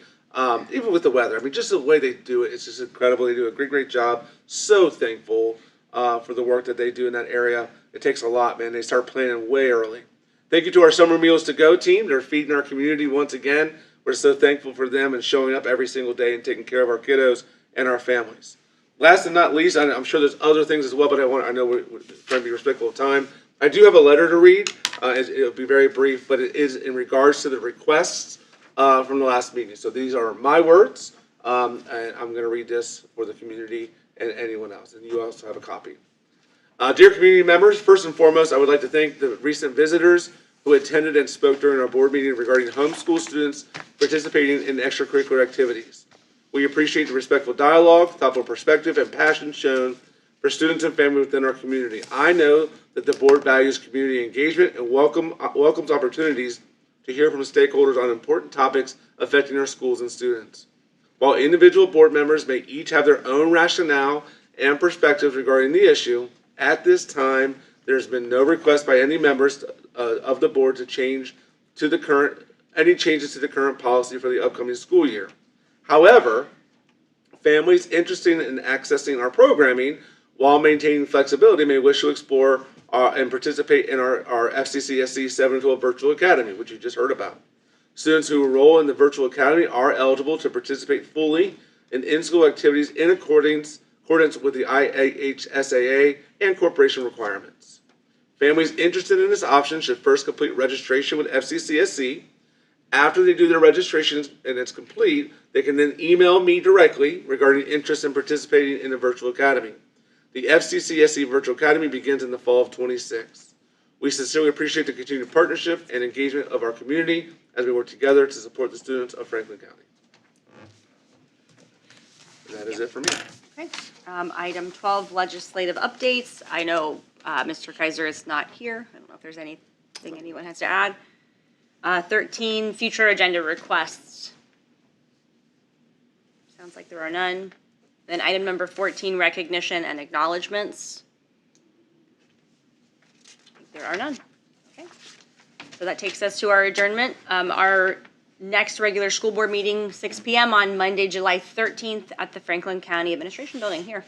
Even with the weather, I mean, just the way they do it, it's just incredible. They do a great, great job. So thankful for the work that they do in that area. It takes a lot, man. They start planning way early. Thank you to our Summer Meals to Go team. They're feeding our community once again. We're so thankful for them and showing up every single day and taking care of our kiddos and our families. Last and not least, I'm sure there's other things as well, but I know we're trying to be respectful of time. I do have a letter to read. It'll be very brief, but it is in regards to the requests from the last meeting. So these are my words, and I'm going to read this for the community and anyone else, and you also have a copy. Dear community members, first and foremost, I would like to thank the recent visitors who attended and spoke during our board meeting regarding homeschool students participating in extracurricular activities. We appreciate the respectful dialogue, thoughtful perspective, and passion shown for students and families within our community. I know that the board values community engagement and welcomes opportunities to hear from stakeholders on important topics affecting our schools and students. While individual board members may each have their own rationale and perspectives regarding the issue, At this time, there's been no request by any members of the board to change to the current, any changes to the current policy for the upcoming school year. However, families interested in accessing our programming while maintaining flexibility may wish to explore and participate in our FCCSC 7-12 Virtual Academy, which you just heard about. Students who enroll in the Virtual Academy are eligible to participate fully in in-school activities in accordance with the IHSAA and corporation requirements. Families interested in this option should first complete registration with FCCSC. After they do their registration and it's complete, they can then email me directly regarding interest in participating in the Virtual Academy. The FCCSC Virtual Academy begins in the fall of 26. We sincerely appreciate the continued partnership and engagement of our community as we work together to support the students of Franklin County. And that is it for me. Okay. Item 12, legislative updates. I know Mr. Kaiser is not here. I don't know if there's anything anyone has to add. 13, future agenda requests. Sounds like there are none. Then item number 14, recognition and acknowledgements. I think there are none. Okay. So that takes us to our adjournment. Our next regular school board meeting, 6 p.m. on Monday, July 13th at the Franklin County Administration Building here.